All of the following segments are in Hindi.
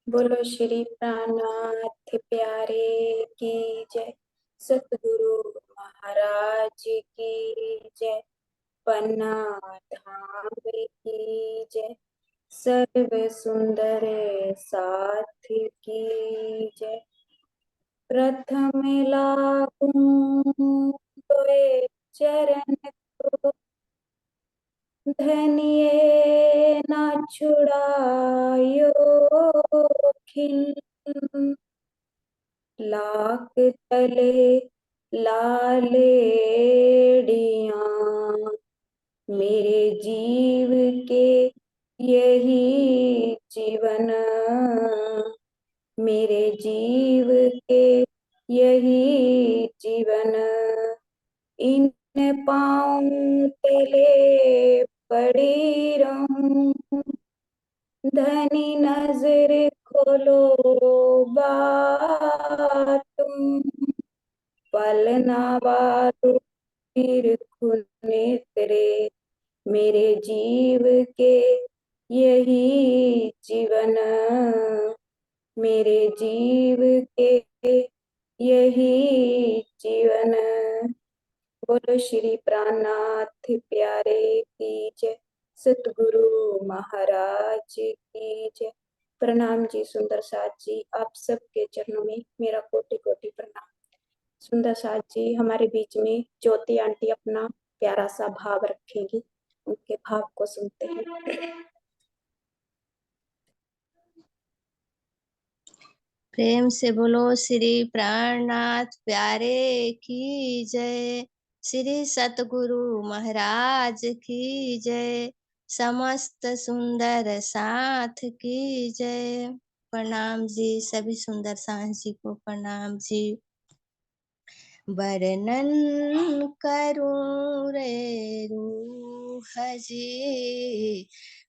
बोलो श्री प्राणनाथ प्यारे की जय। सतगुरु महाराज की जय। पन्ना धाम की जय। सर्व सुंदर साथ की जय। प्रथम लागूं तोए चरण को, धनिये ना छुड़ायो खिन। लाख तले लालेड़ियां, मेरे जीव के यही जीवन, मेरे जीव के यही जीवन। इन पाँव तले पड़ी रहूं, धनी नजर खोलो बातुम। पलना वालो फिर नेत्रे, मेरे जीव के यही जीवन, मेरे जीव के यही जीवन। बोलो श्री प्राणनाथ प्यारे की जय। सतगुरु महाराज की जय। प्रणाम जी सुंदर साथ जी, आप सबके चरणों में मेरा कोटि कोटि प्रणाम। सुंदर साथ जी हमारे बीच में ज्योति आंटी अपना प्यारा सा भाव रखेंगी, उनके भाव को सुनते हैं। प्रेम से बोलो श्री प्राणनाथ प्यारे की जय। श्री सतगुरु महाराज की जय। समस्त सुंदर साथ की जय। प्रणाम जी, सभी सुंदर साथ जी को प्रणाम जी। वर्णन करूं रे रूह जी,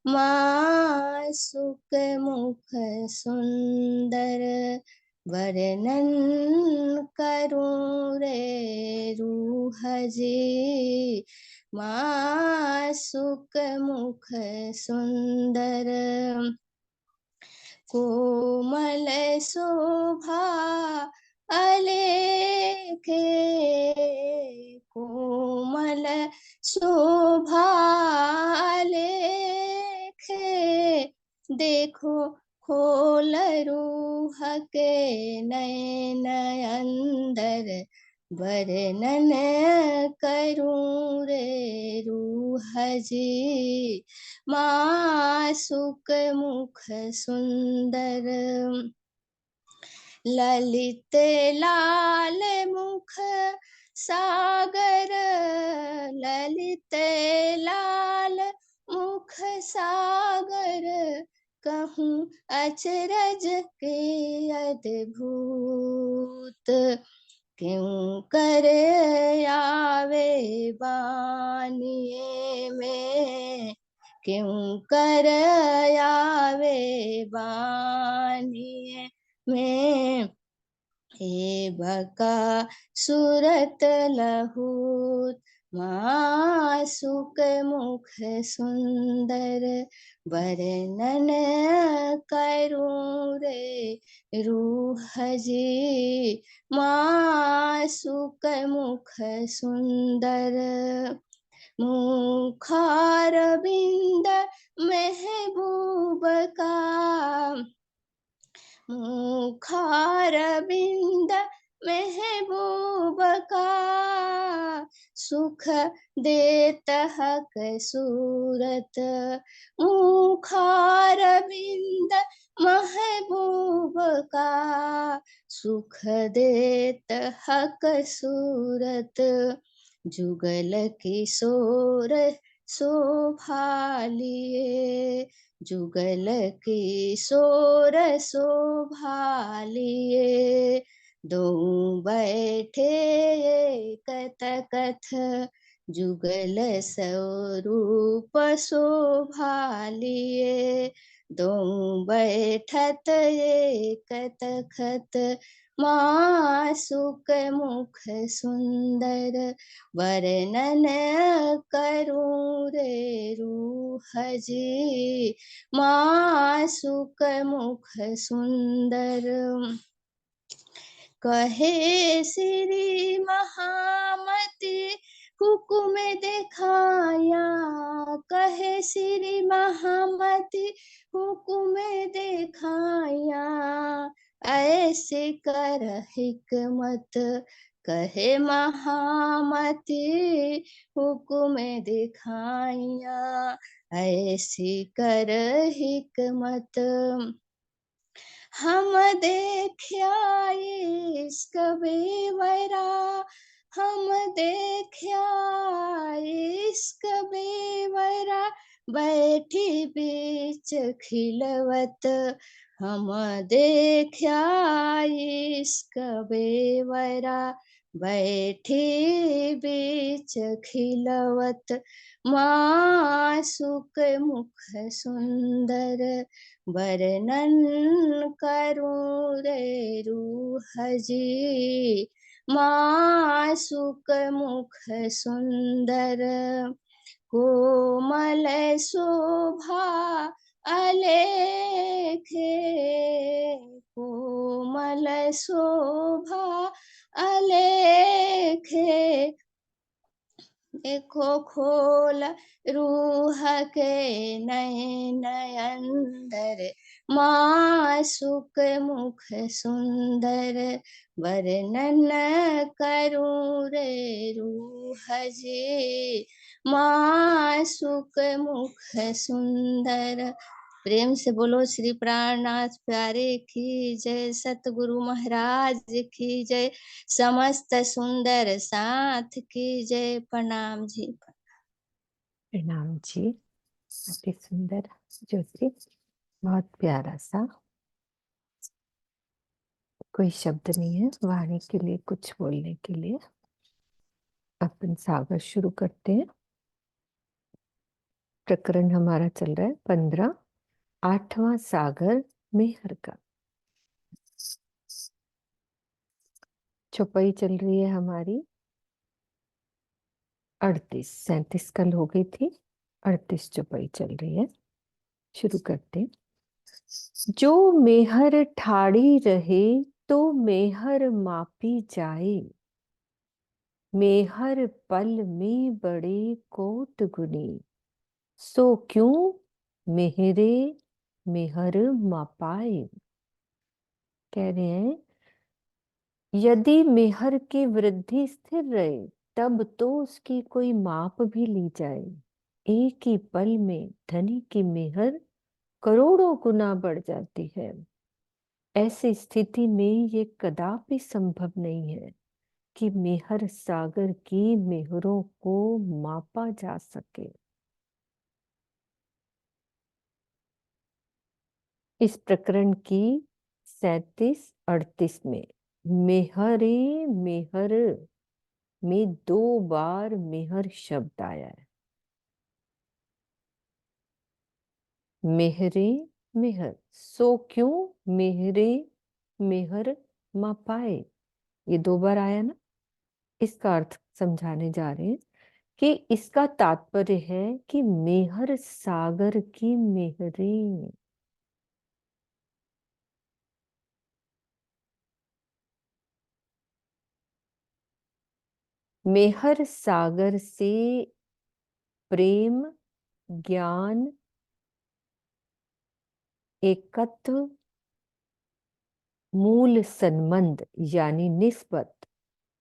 माँ सुख मुख सुंदर। वर्णन करूं रे रूह जी, माँ सुख मुख सुंदर। कोमल शोभा अलेखे, कोमल शोभा अलेखे। देखो खोल रूह के नयन अंदर, वर्णन करूं रे रूह जी, माँ सुख मुख सुंदर। ललित लाल मुख सागर, ललित लाल मुख सागर। कहूँ अचरज के अद्भुत, क्यों कर आवे बानिए में, क्यों कर आवे बानिए में। हे बका सूरत लहूत, माँ सुख मुख सुंदर। वर्णन करूं रे रूह जी, माँ सुख मुख सुंदर। मुखार बिंद महबूब का, मुखार बिंद महबूब का। सुख देत हक सूरत, मुखार बिंद महबूब का। सुख देत हक सूरत, जुगल किशोर शोभा लिए, जुगल किशोर शोभा लिए। दो बैठे कथ कथ, जुगल स्वरूप शोभा लिए। दो बैठत एक तखत, मासुक मुख सुंदर, वर्णन करूं रे रूह जी। मासुक मुख सुंदर, कहे श्री महामति हुकुम दिखाया, कहे श्री महामति हुकुम दिखाया। ऐसे कर हिकमत कहे महामति हुकुम दिखाया, ऐसी कर हिकमत। हम देखिया इश्क बेवरा, हम देखिया इश्क बेवरा, बैठी बीच खिलवत। हम देखिया इश्क बेवरा, बैठी बीच खिलवत। मासुक मुख सुंदर, वर्णन करूं रे रूह जी। मासुक मुख सुंदर, कोमल शोभा अलेखे, कोमल शोभा अलेखे। देखो खोल रूह के नयन अंदर, मासुक मुख सुंदर, वर्णन करूं रे रूह जी। मासुक मुख सुंदर। प्रेम से बोलो श्री प्राणनाथ प्यारे की जय, सतगुरु महाराज की जय, समस्त सुंदर साथ की जय। प्रणाम जी। प्रणाम जी। अति सुंदर ज्योति, बहुत प्यारा सा। कोई शब्द नहीं है वाणी के लिए, कुछ बोलने के लिए। अपन सागर शुरू करते हैं। प्रकरण हमारा चल रहा है 15, 8वां सागर मेहर का। चौपाई चल रही है हमारी 38, 37 कल हो गई थी, 38 चौपाई चल रही है। शुरू करते हैं। जो मेहर ठाड़ी रहे, तो मेहर मापी जाए। मेहर पल में बड़े कोट गुनी, सो क्यों मेहरे मेहर मापाए। कह रहे हैं यदि मेहर की वृद्धि स्थिर रहे, तब तो उसकी कोई माप भी ली जाए। एक ही पल में धनी की मेहर करोड़ों गुना बढ़ जाती है। ऐसी स्थिति में ये कदापि संभव नहीं है कि मेहर सागर की मेहरों को मापा जा सके। इस प्रकरण की 37, 38 में मेहरे मेहर में 2 बार मेहर शब्द आया है। मेहरे मेहर, सो क्यों मेहरे मेहर मापाए, ये 2 बार आया ना। इसका अर्थ समझाने जा रहे हैं कि इसका तात्पर्य है कि मेहर सागर की मेहरें, मेहर सागर से प्रेम, ज्ञान, एकत्व, मूल संबंध यानी निस्बत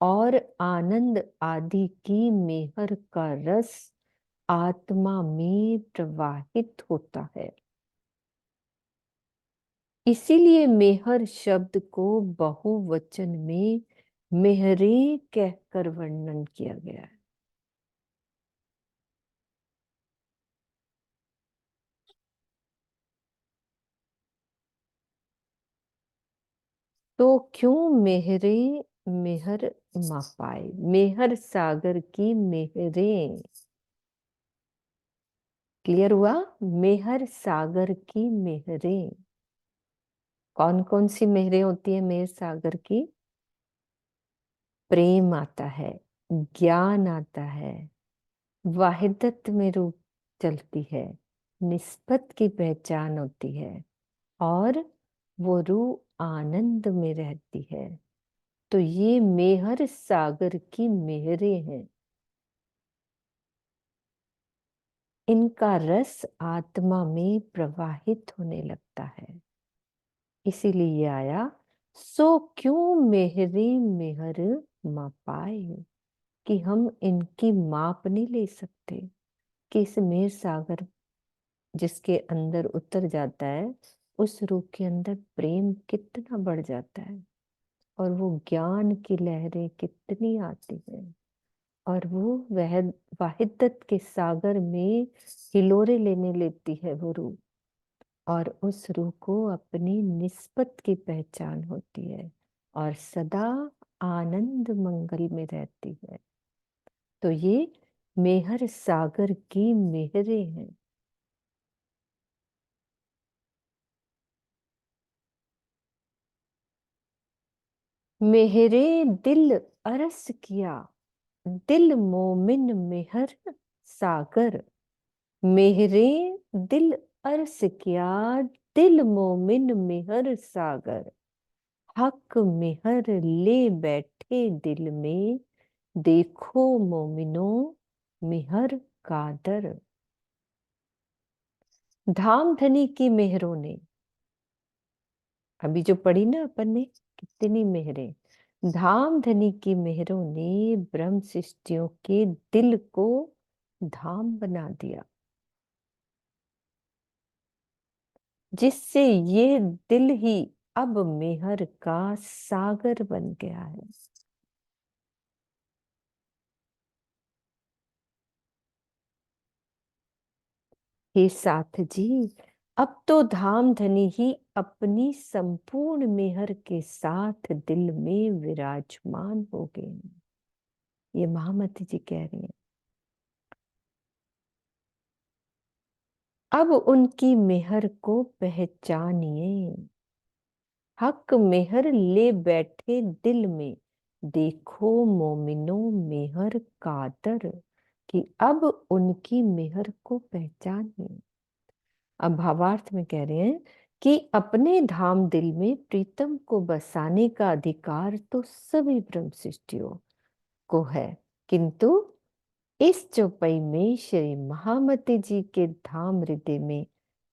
और आनंद आदि की मेहर का रस आत्मा में प्रवाहित होता है। इसीलिए मेहर शब्द को बहुवचन में मेहरे कहकर वर्णन किया गया है। तो क्यों मेहरे मेहर मापाए, मेहर सागर की मेहरें। क्लियर हुआ? मेहर सागर की मेहरें। कौन कौन सी मेहरें होती है मेहर सागर की? प्रेम आता है, ज्ञान आता है, वाहिदत में रूप चलती है, निस्बत की पहचान होती है, और वो रूह आनंद में रहती है। तो ये मेहर सागर की मेहरें हैं। इनका रस आत्मा में प्रवाहित होने लगता है। इसीलिए ये आया, सो क्यों मेहरे मेहर मापाए, कि हम इनकी माप नहीं ले सकते कि इस मेहर सागर जिसके अंदर उतर जाता है, उस रूह के अंदर प्रेम कितना बढ़ जाता है, और वो ज्ञान की लहरें कितनी आती है, और वो वह वाहिदत के सागर में हिलोरे लेने लेती है वो रूह, और उस रूह को अपनी निस्बत की पहचान होती है, और सदा आनंद मंगल में रहती है। तो ये मेहर सागर की मेहरें हैं। मेहरे दिल अरस किया, दिल मोमिन मेहर सागर। मेहरे दिल अरस किया, दिल मोमिन मेहर सागर। हक मेहर ले बैठे दिल में, देखो मोमिनो मेहर कादर। धाम धनी की मेहरों ने, अभी जो पढ़ी ना अपन ने, कितनी मेहरें। धाम धनी की मेहरों ने ब्रह्म सृष्टियों के दिल को धाम बना दिया, जिससे ये दिल ही अब मेहर का सागर बन गया है। हे साथ जी, अब तो धाम धनी ही अपनी संपूर्ण मेहर के साथ दिल में विराजमान हो गए हैं। ये महामती जी कह रही हैं। अब उनकी मेहर को पहचानिए। हक मेहर ले बैठे दिल में, देखो मोमिनो मेहर कादर, कि अब उनकी मेहर को पहचानिए। अब भावार्थ में कह रहे हैं कि अपने धाम दिल में प्रीतम को बसाने का अधिकार तो सभी ब्रह्म सृष्टियों को है, किंतु इस चौपाई में श्री महामती जी के धाम हृदय में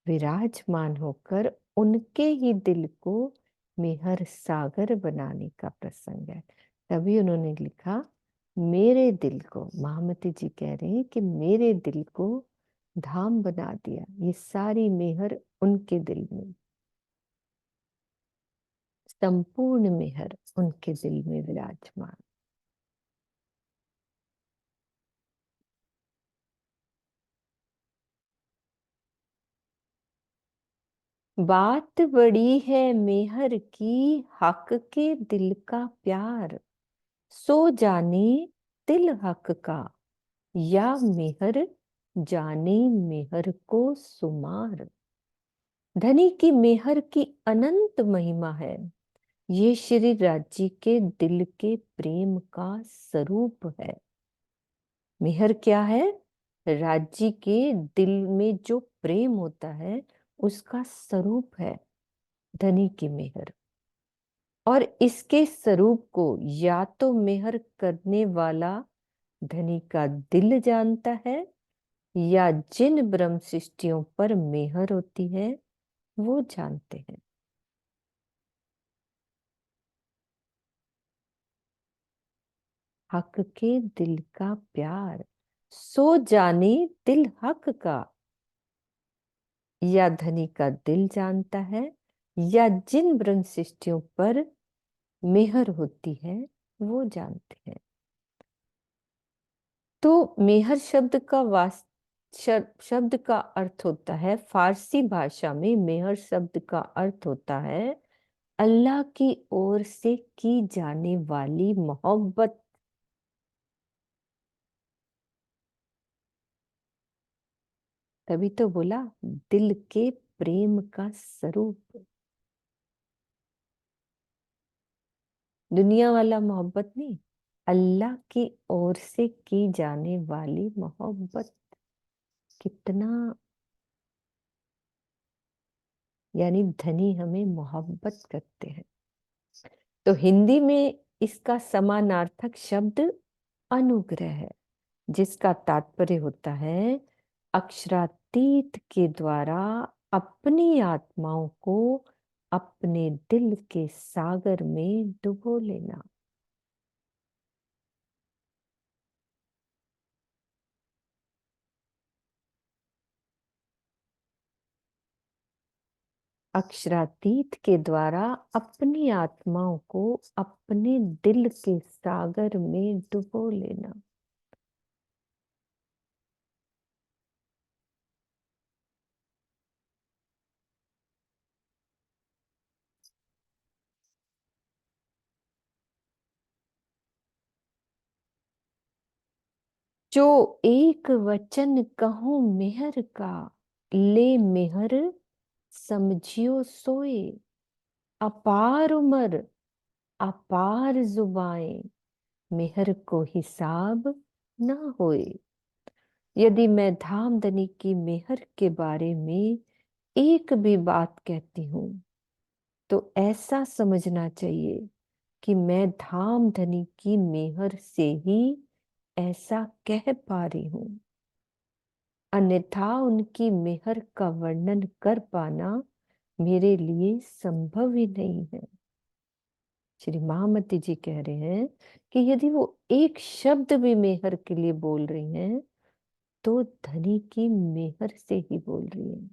विराजमान होकर उनके ही दिल को मेहर सागर बनाने का प्रसंग है। तभी उन्होंने लिखा, मेरे दिल को, महामती जी कह रहे हैं कि मेरे दिल को धाम बना दिया। ये सारी मेहर उनके दिल में, संपूर्ण मेहर उनके दिल में विराजमान। बात बड़ी है मेहर की, हक के दिल का प्यार। सो जाने दिल हक का, या मेहर जाने मेहर को सुमार। धनी की मेहर की अनंत महिमा है। ये श्री राज्य के दिल के प्रेम का स्वरूप है। मेहर क्या है? राज्य के दिल में जो प्रेम होता है उसका स्वरूप है धनी की मेहर। और इसके स्वरूप को या तो मेहर करने वाला धनी का दिल जानता है, या जिन ब्रह्म सृष्टियों पर मेहर होती है वो जानते हैं। हक के दिल का प्यार, सो जाने दिल हक का, या धनी का दिल जानता है, या जिन ब्रह्म सृष्टियों पर मेहर होती है वो जानते हैं। तो मेहर शब्द का शब्द का अर्थ होता है, फारसी भाषा में मेहर शब्द का अर्थ होता है अल्लाह की ओर से की जाने वाली मोहब्बत। तभी तो बोला दिल के प्रेम का स्वरूप। दुनिया वाला मोहब्बत नहीं, अल्लाह की ओर से की जाने वाली मोहब्बत। कितना यानी धनी हमें मोहब्बत करते हैं। तो हिंदी में इसका समानार्थक शब्द अनुग्रह है, जिसका तात्पर्य होता है अक्षरातीत के द्वारा अपनी आत्माओं को अपने दिल के सागर में डुबो लेना। अक्षरातीत के द्वारा अपनी आत्माओं को अपने दिल के सागर में डुबो लेना। जो एक वचन कहूं मेहर का, ले मेहर समझियो सोए। अपार उमर अपार जुबाएं, मेहर को हिसाब ना होए। यदि मैं धामधनी की मेहर के बारे में एक भी बात कहती हूं, तो ऐसा समझना चाहिए कि मैं धामधनी की मेहर से ही ऐसा कह पा रही हूं, अन्यथा उनकी मेहर का वर्णन कर पाना मेरे लिए संभव ही नहीं है। श्री महामती जी कह रहे हैं कि यदि वो एक शब्द भी मेहर के लिए बोल रही हैं, तो धनी की मेहर से ही बोल रही हैं।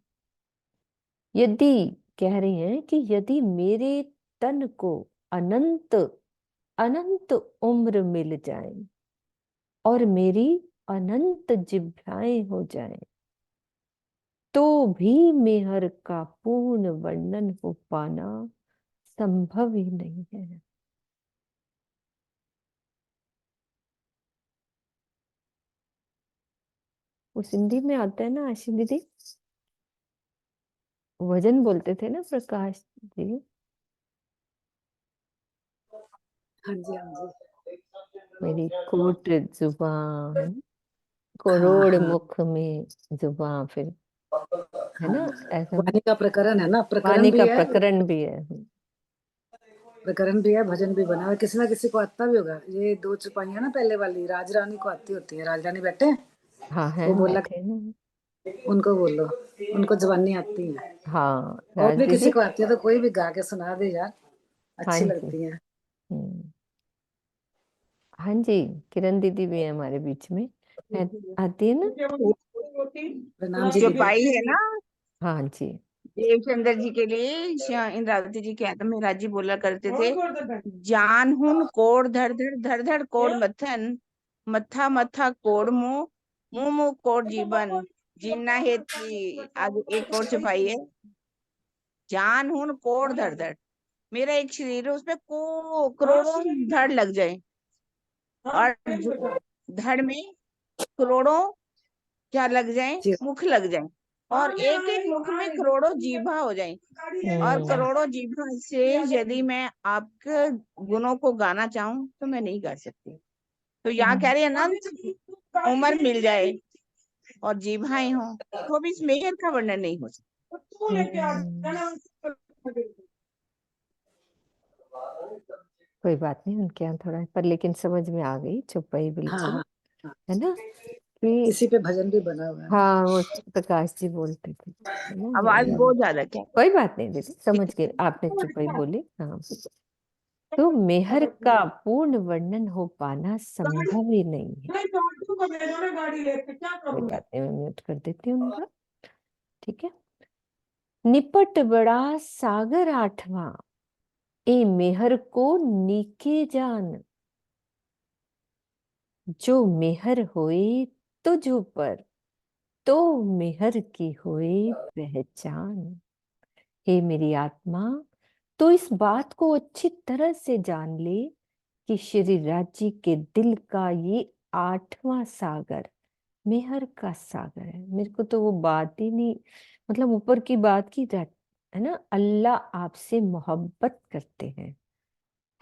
यदि कह रही हैं कि यदि मेरे तन को अनंत अनंत उम्र मिल जाए और मेरी अनंत जिह्वाएं हो जाएं, तो भी मेहर का पूर्ण वर्णन हो पाना संभव ही नहीं है। वो सिंधी में आता है ना आशी दीदी, वजन बोलते थे ना प्रकाश जी। हाँ जी, हाँ जी। मेरी कोट जुबान, हाँ करोड़ हाँ मुख में जुबान, फिर है हाँ, ना ऐसा। वाणी का प्रकरण है ना, वाणी का प्रकरण भी है। प्रकरण भी है, भजन भी बना है। किसी ना किसी को आता भी होगा। ये दो चुपाइयां ना, पहले वाली राज रानी को आती होती है। राज रानी बैठे हैं, हाँ है वो बोला बैठे ना। उनको बोलो, उनको जवानी आती है। हाँ और राज भी किसी दीदी। को आती है तो कोई भी गा के सुना दे यार, हाँ अच्छी जी। लगती है। हम्म, हाँ जी, किरण दीदी भी है हमारे बीच में, है, आती है ना। प्रणाम जी जो दीदी। पाई है ना हाँ जी। देवचंद्र जी के लिए, इंद्रावती जी के आत्मा महाराज जी बोला करते थे, जान हुन कोड़ धड़ धड़ धड़ धड़ कोड़ मथन, मथा मथा कोड़ मुंह, मुंह मुंह कोड़ जीवन, जीना है आगे एक और छपाई है, जान हुन कोड़ धड़ धड़, मेरा एक शरीर है उसमें को करोड़ों धड़ लग जाए, और धड़ में करोड़ों क्या लग जाए, जी मुख लग जाए, और एक एक मुख में करोड़ों जीभा हो जाए, और करोड़ों जीभा से यदि मैं आपके गुणों को गाना चाहूं तो मैं नहीं गा सकती। तो यहाँ कह रही है अनंत उम्र मिल जाए और जीभाएं हो तो भी इस मेहर का वर्णन नहीं हो सकता। कोई बात नहीं, उनके यहाँ थोड़ा पर लेकिन समझ में आ गई चुप्पई हाँ बिल्कुल, हाँ हाँ, है ना कि इसी पे भजन भी बना हुआ है ना। हाँ वो प्रकाश जी बोलते थे, है ना आवाज ये बहुत ज्यादा क्या कोई बात नहीं दीदी, समझ गए आपने चुप्पई बोली। हाँ, तो मेहर का पूर्ण वर्णन हो पाना संभव ही नहीं है। कोई बात नहीं, मैं म्यूट कर देती हूँ उनका। ठीक है। निपट बड़ा सागर आठवां, ए मेहर को नीके जान। जो मेहर होए तुझ पर, तो मेहर की होए पहचान। हे मेरी आत्मा, तो इस बात को अच्छी तरह से जान ले कि श्री राजी के दिल का ये आठवां सागर मेहर का सागर है। मेरे को तो वो बात ही नहीं, मतलब ऊपर की बात की है ना, अल्लाह आपसे मोहब्बत करते हैं,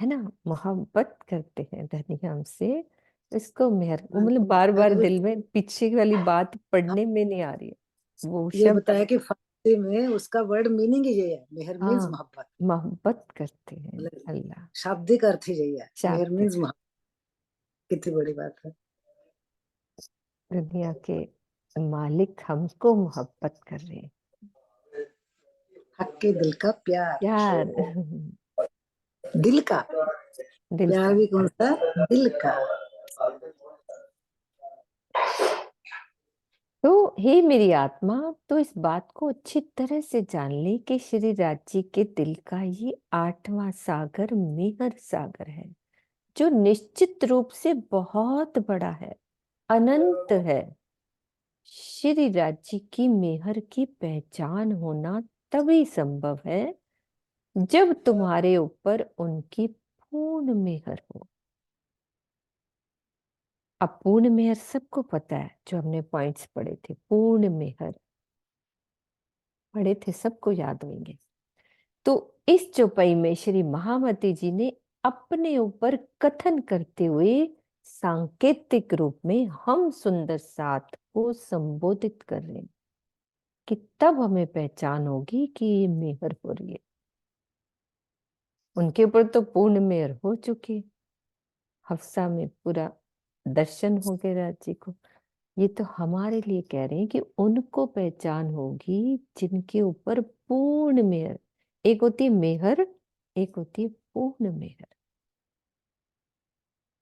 है ना, मोहब्बत करते हैं धनी हमसे, इसको मेहर, वो मतलब बार बार अरे दिल में पीछे वाली बात पढ़ने में नहीं आ रही है, वो ये शब्द। बताया कि फारसी में उसका वर्ड मीनिंग ही ये है, मेहर मीन्स हाँ, मोहब्बत, मोहब्बत करते हैं मतलब अल्लाह। शाब्दिक अर्थ ही यही है, मेहर शाब्दिक, मीन्स मोहब्बत। कितनी बड़ी बात है। दुनिया के मालिक हमको मोहब्बत कर रहे हैं, हक के दिल का प्यार, यार। दिल का दिल प्यार का। भी कौन सा, दिल का। तो हे मेरी आत्मा, तो इस बात को अच्छी तरह से जान ले कि श्री राज जी के दिल का ये 8वां सागर मेहर सागर है, जो निश्चित रूप से बहुत बड़ा है, अनंत है। श्री राज जी की मेहर की पहचान होना तभी संभव है जब तुम्हारे ऊपर उनकी पूर्ण मेहर हो। अब पूर्ण मेहर सबको पता है, जो हमने पॉइंट्स पढ़े थे, पूर्ण मेहर पढ़े थे, सबको याद होंगे। तो इस चौपाई में श्री महामती जी ने अपने ऊपर कथन करते हुए सांकेतिक रूप में हम सुंदर साथ को संबोधित कर रहे हैं कि तब हमें पहचान होगी कि ये मेहर हो रही है। उनके ऊपर तो पूर्ण मेहर हो चुकी, हफ्सा में पूरा दर्शन हो गए राज जी को। ये तो हमारे लिए कह रहे हैं कि उनको पहचान होगी जिनके ऊपर पूर्ण मेहर, एक होती है मेहर, एक होती है पूर्ण मेहर।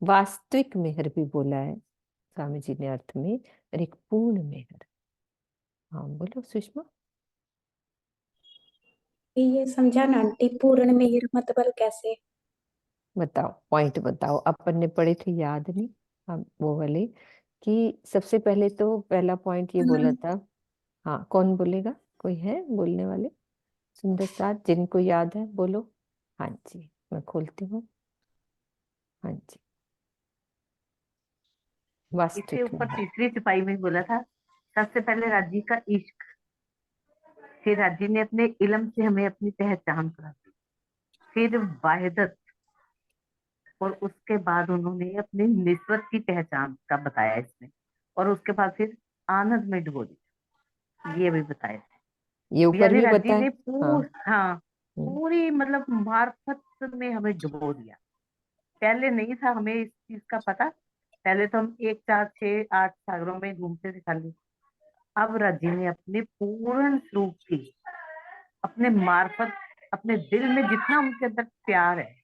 वास्तविक मेहर भी बोला है स्वामी जी ने अर्थ में, और एक पूर्ण मेहर। हाँ बोलो सुषमा। ये समझा ना आंटी, पूर्ण मेहर मतलब कैसे? बताओ, पॉइंट बताओ, अपन ने पढ़े थे, याद नहीं? हाँ वो वाले, कि सबसे पहले तो पहला पॉइंट ये बोला था। हाँ कौन बोलेगा, कोई है बोलने वाले? सुंदर साथ जिनको याद है बोलो। हाँ जी, मैं खोलती हूँ। हाँ जी, इसके वास्तविक ऊपर मेहर। तीसरी सिपाही में बोला था, सबसे पहले राजी का इश्क, फिर राजी ने अपने इल्म से हमें अपनी पहचान करा दी, फिर वाहिदत, और उसके बाद उन्होंने अपनी निस्बत की पहचान का बताया इसमें, और उसके बाद फिर आनंद में डुबो दी, ये भी बताया ये था। ऊपर यानी भी राजी बताए। ने हाँ। हाँ हम्म। पूरी मतलब मार्फत में हमें डुबो दिया। पहले नहीं था हमें इस चीज का पता, पहले तो हम 1 4 6 8 सागरों में घूमते थे खाली। अब राजी ने अपने पूर्ण स्वरूप की, अपने मार्फत, अपने दिल में जितना उनके अंदर प्यार है,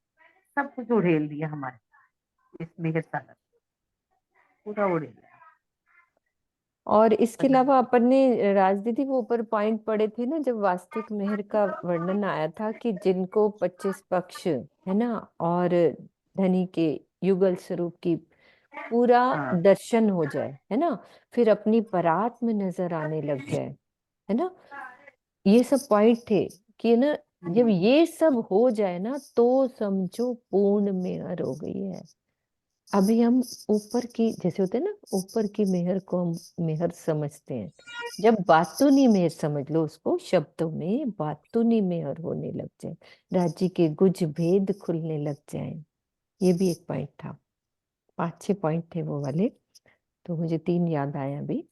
सब कुछ उड़ेल दिया हमारे इस मेहर सागर, पूरा उड़ेल दिया। और इसके अलावा अपन ने राजदीदी वो ऊपर पॉइंट पढ़े थे ना, जब वास्तविक मेहर का वर्णन आया था कि जिनको 25 पक्ष है ना, और धनी के युगल स्वरूप की पूरा हाँ दर्शन हो जाए, है ना, फिर अपनी परात्म नजर आने लग जाए, है ना, ये सब पॉइंट थे कि ना, जब ये सब हो जाए ना तो समझो पूर्ण मेहर हो गई है। अभी हम ऊपर की, जैसे होते हैं ना, ऊपर की मेहर को हम मेहर समझते हैं, जब बातूनी मेहर समझ लो उसको, शब्दों में बातूनी मेहर होने लग जाए, राज्य के गुज भेद खुलने लग जाए। ये भी एक पॉइंट था, 5 6 पॉइंट थे वो वाले, तो मुझे 3 याद आए अभी।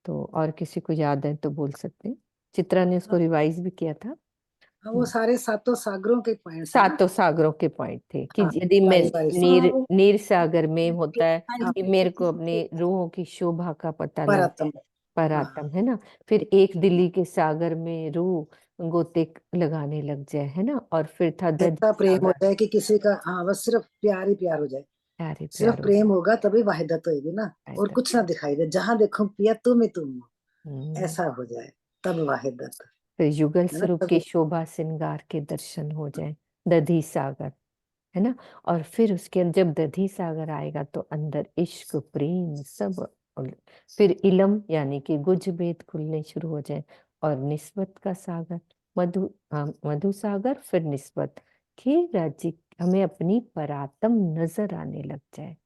तो और किसी को याद है तो बोल सकते हैं, चित्रा ने उसको रिवाइज भी किया था। वो सारे सातों सागरों के पॉइंट्स है ना। सातों सागरों के पॉइंट थे कि हाँ, यदि मैं बारी बारी से। नीर नीर सागर में होता है हाँ, कि मेरे को अपने रूहों की शोभा का पता लग जाए, परात्म। हाँ, परातम, है ना, फिर एक दिल्ली के सागर में रूह गोते लगाने लग जाए, है ना, और फिर था दधी ऐसा प्रेम हो सागर, जाए कि किसी का, हाँ बस सिर्फ प्यार ही प्यार हो जाए। प्यारे सिर्फ प्यारो प्रेम होगा तभी वाहिदत होगी ना, और कुछ ना दिखाई दे, जहां देखो पिया तुम ही तुम हो, हम्म। ऐसा हो जाए तब वाहिदत फिर युगल है ना, स्वरूप की तभी। शोभा श्रृंगार के दर्शन हो जाए, दधी सागर, है ना, और फिर उसके जब दधी सागर आएगा तो अंदर इश्क प्रेम सब, और फिर इलम यानी कि गुज भेद खुलने शुरू हो जाए, और निस्बत का सागर, मधु, हाँ मधु सागर, फिर निस्बत की राज्य हमें अपनी परातम नजर आने लग जाए।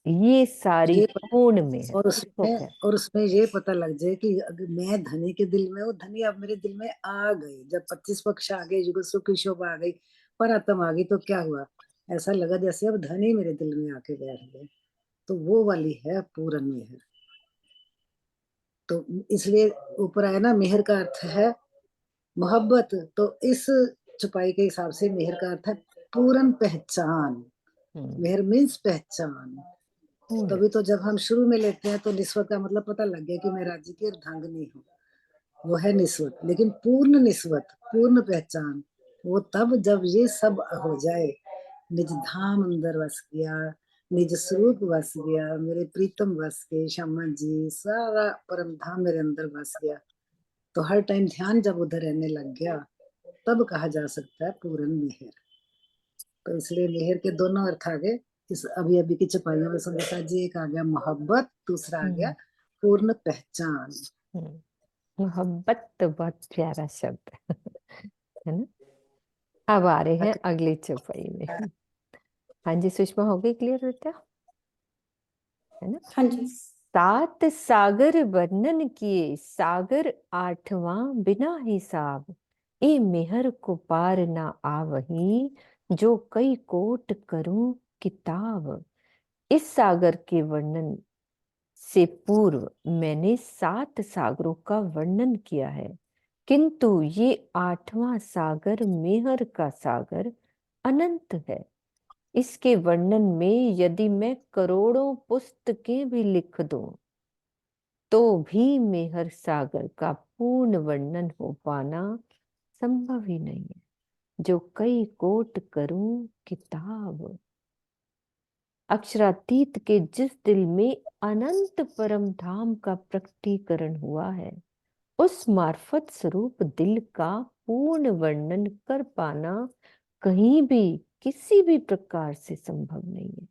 ये सारी ये पूर्ण में है, और इसको उसमें क्या है? और उसमें ये पता लग जाए कि अगर मैं धनी के दिल में हूँ, धनी अब मेरे दिल में आ गई, जब 25 पक्ष आ गए, युग सुख की शोभा आ गई, परातम आ गई, तो क्या हुआ, ऐसा लगा जैसे अब धन ही मेरे दिल में आके बैठ गए। तो वो वाली है पूरन मेहर। तो इसलिए ऊपर आया ना, मेहर का अर्थ है मोहब्बत। तो इस छुपाई के हिसाब से मेहर का अर्थ है पूरन पहचान। मेहर मीन्स पहचान। तभी तो जब हम शुरू में लेते हैं तो निस्वत का मतलब पता लग गया कि मैं राज्य की अर्धांगिनी हूँ, वो है निस्वत। लेकिन पूर्ण निस्वत, पूर्ण पहचान, वो तब जब ये सब हो जाए। निज धाम अंदर वस गया, निज स्वरूप बस गया, मेरे प्रीतम बस गए, श्यामा जी सारा परम धाम मेरे अंदर बस गया। तो हर टाइम ध्यान जब उधर रहने लग गया, तब कहा जा सकता है पूर्ण मेहर। तो इसलिए मेहर के दोनों अर्थ आ गए इस अभी अभी की चपाइयों में। संगीता जी, एक आ गया मोहब्बत, दूसरा आ गया पूर्ण पहचान। मोहब्बत तो बहुत प्यारा शब्द है ना। अब आ रहे हैं अगली चौपाई में। हाँ जी सुषमा, हो गई क्लियर बेटा, है ना। हाँ जी। 7 सागर वर्णन किए, सागर 8वां बिना हिसाब। ए मेहर को पार ना आवही, जो कई कोट करूं किताब। इस सागर के वर्णन से पूर्व मैंने 7 सागरों का वर्णन किया है, किंतु ये 8वां सागर मेहर का सागर अनंत है। इसके वर्णन में यदि मैं करोड़ों पुस्तकें भी लिख दूं तो भी मेहर सागर का पूर्ण वर्णन हो पाना संभव ही नहीं है। जो कई कोट करूं किताब। अक्षरातीत के जिस दिल में अनंत परम धाम का प्रकटीकरण हुआ है, उस मार्फत स्वरूप दिल का पूर्ण वर्णन कर पाना कहीं भी किसी भी प्रकार से संभव नहीं है,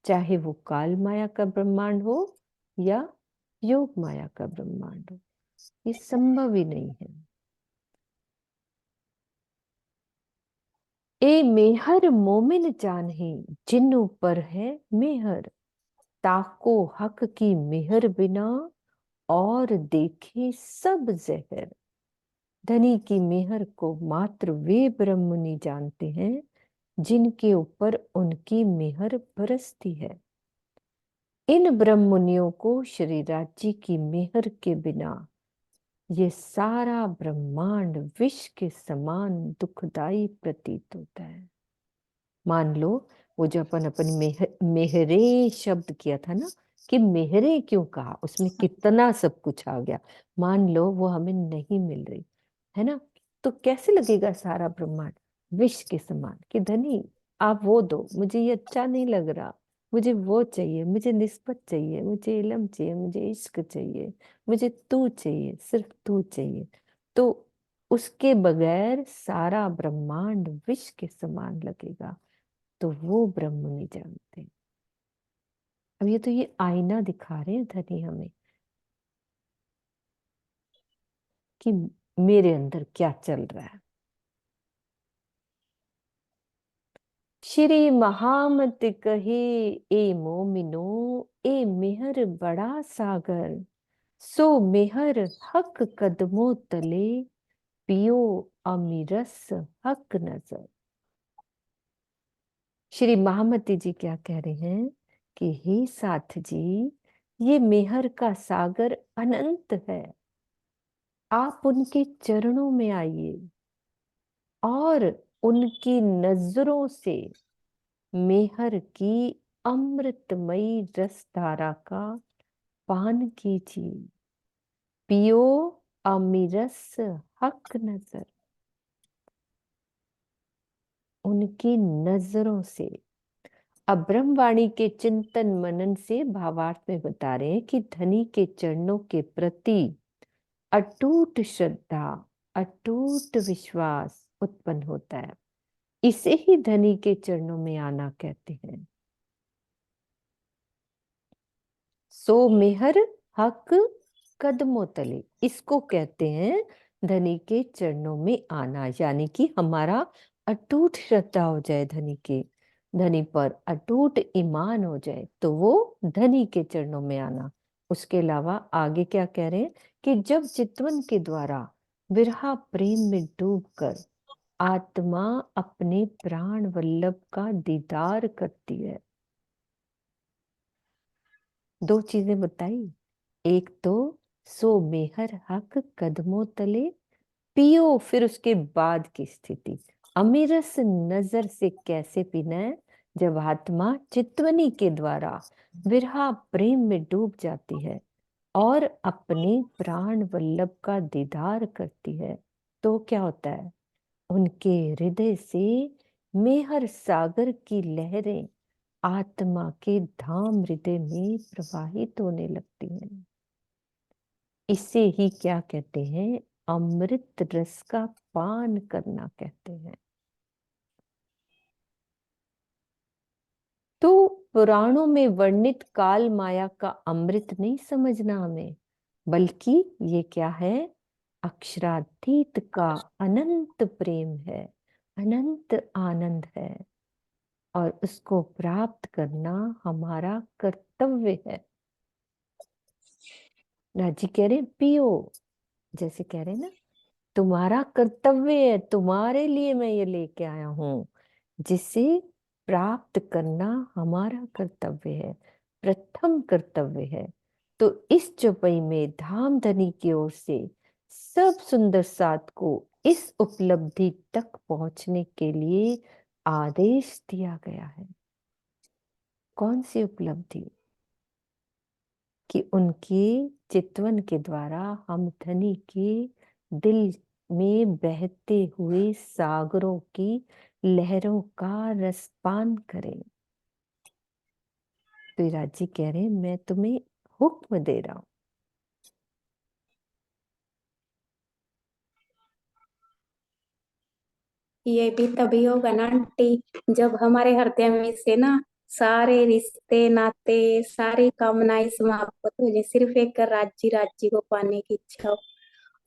चाहे वो काल माया का ब्रह्मांड हो या योग माया का ब्रह्मांड हो। ये संभव ही नहीं है। ए मेहर मोमिन जाने, जिन ऊपर है मेहर। ताको हक की मेहर बिना, और देखे सब जहर। धनी की मेहर को मात्र वे ब्रह्मनि जानते हैं जिनके ऊपर उनकी मेहर बरसती है। इन ब्रह्मनियों को श्री राज्य की मेहर के बिना ये सारा ब्रह्मांड विष के समान दुखदाई प्रतीत होता है। मान लो वो जो अपन मेहरे शब्द किया था ना, कि मेहरे क्यों कहा, उसमें कितना सब कुछ आ गया। मान लो वो हमें नहीं मिल रही है ना, तो कैसे लगेगा सारा ब्रह्मांड विष के समान, कि धनी आप वो दो, मुझे ये अच्छा नहीं लग रहा, मुझे वो चाहिए, मुझे निस्बत चाहिए, मुझे इल्म चाहिए, मुझे इश्क चाहिए, मुझे तू चाहिए, सिर्फ तू चाहिए। तो उसके बगैर सारा ब्रह्मांड विष के समान लगेगा। तो वो ब्रह्म नहीं जानते। अब ये आईना दिखा रहे हैं धनी हमें कि मेरे अंदर क्या चल रहा है। श्री महामत कहे, ए मोमिनो, ए मेहर बड़ा सागर। सो मेहर हक कदमों तले, पियो अमीरस हक नजर। श्री महामती जी क्या कह रहे हैं कि हे साथ जी, ये मेहर का सागर अनंत है। आप उनके चरणों में आइए और उनकी नजरों से मेहर की अमृतमयी रसधारा का पान कीजिए। पियो अमीरस हक नजर। उनकी नजरों से। अब ब्रह्मवाणी के चिंतन मनन से भावार्थ में बता रहे हैं कि धनी के चरणों के प्रति अटूट श्रद्धा, अटूट विश्वास उत्पन्न होता है। इसे ही धनी के चरणों में आना कहते हैं। सो मेहर हक कदमों तले, इसको कहते हैं धनी के चरणों में आना। यानी कि हमारा अटूट श्रद्धा हो जाए धनी के, धनी पर अटूट ईमान हो जाए, तो वो धनी के चरणों में आना। उसके अलावा आगे क्या कह रहे हैं कि जब चितवन के द्वारा विरहा प्रेम में डूबकर आत्मा अपने प्राण वल्लभ का दीदार करती है। दो चीजें बताई, एक तो सो मेहर हक कदमों तले पियो, फिर उसके बाद की स्थिति अमीरस नजर से कैसे पीना है, जब आत्मा चितवनी के द्वारा विरहा प्रेम में डूब जाती है और अपने प्राण वल्लभ का दीदार करती है, तो क्या होता है, उनके हृदय से मेहर सागर की लहरें आत्मा के धाम हृदय में प्रवाहित होने लगती हैं। इसे ही क्या कहते हैं, अमृत रस का पान करना कहते हैं। तो पुराणों में वर्णित काल माया का अमृत नहीं समझना हमें, बल्कि ये क्या है, अक्षरातीत का अनंत प्रेम है, अनंत आनंद है, और उसको प्राप्त करना हमारा कर्तव्य है। राजी कह रहे पियो, जैसे कह रहे ना, तुम्हारा कर्तव्य है, तुम्हारे लिए मैं ये लेके आया हूं, जिसे प्राप्त करना हमारा कर्तव्य है, प्रथम कर्तव्य है। तो इस चौपाई में धाम धनी की ओर से सब सुंदर साथ को इस उपलब्धि तक पहुंचने के लिए आदेश दिया गया है। कौन सी उपलब्धि, कि उनके चितवन के द्वारा हम धनी के दिल में बहते हुए सागरों की लहरों का रसपान करें। तो राज जी कह रहे हैं मैं तुम्हें हुक्म दे रहा हूं। ये भी तभी होगा ना आंटी, जब हमारे हृदय में से ना सारे रिश्ते नाते सारी कामनाएं समाप्त हो जाए, सिर्फ एक राज्य राज्य को पाने की इच्छा हो,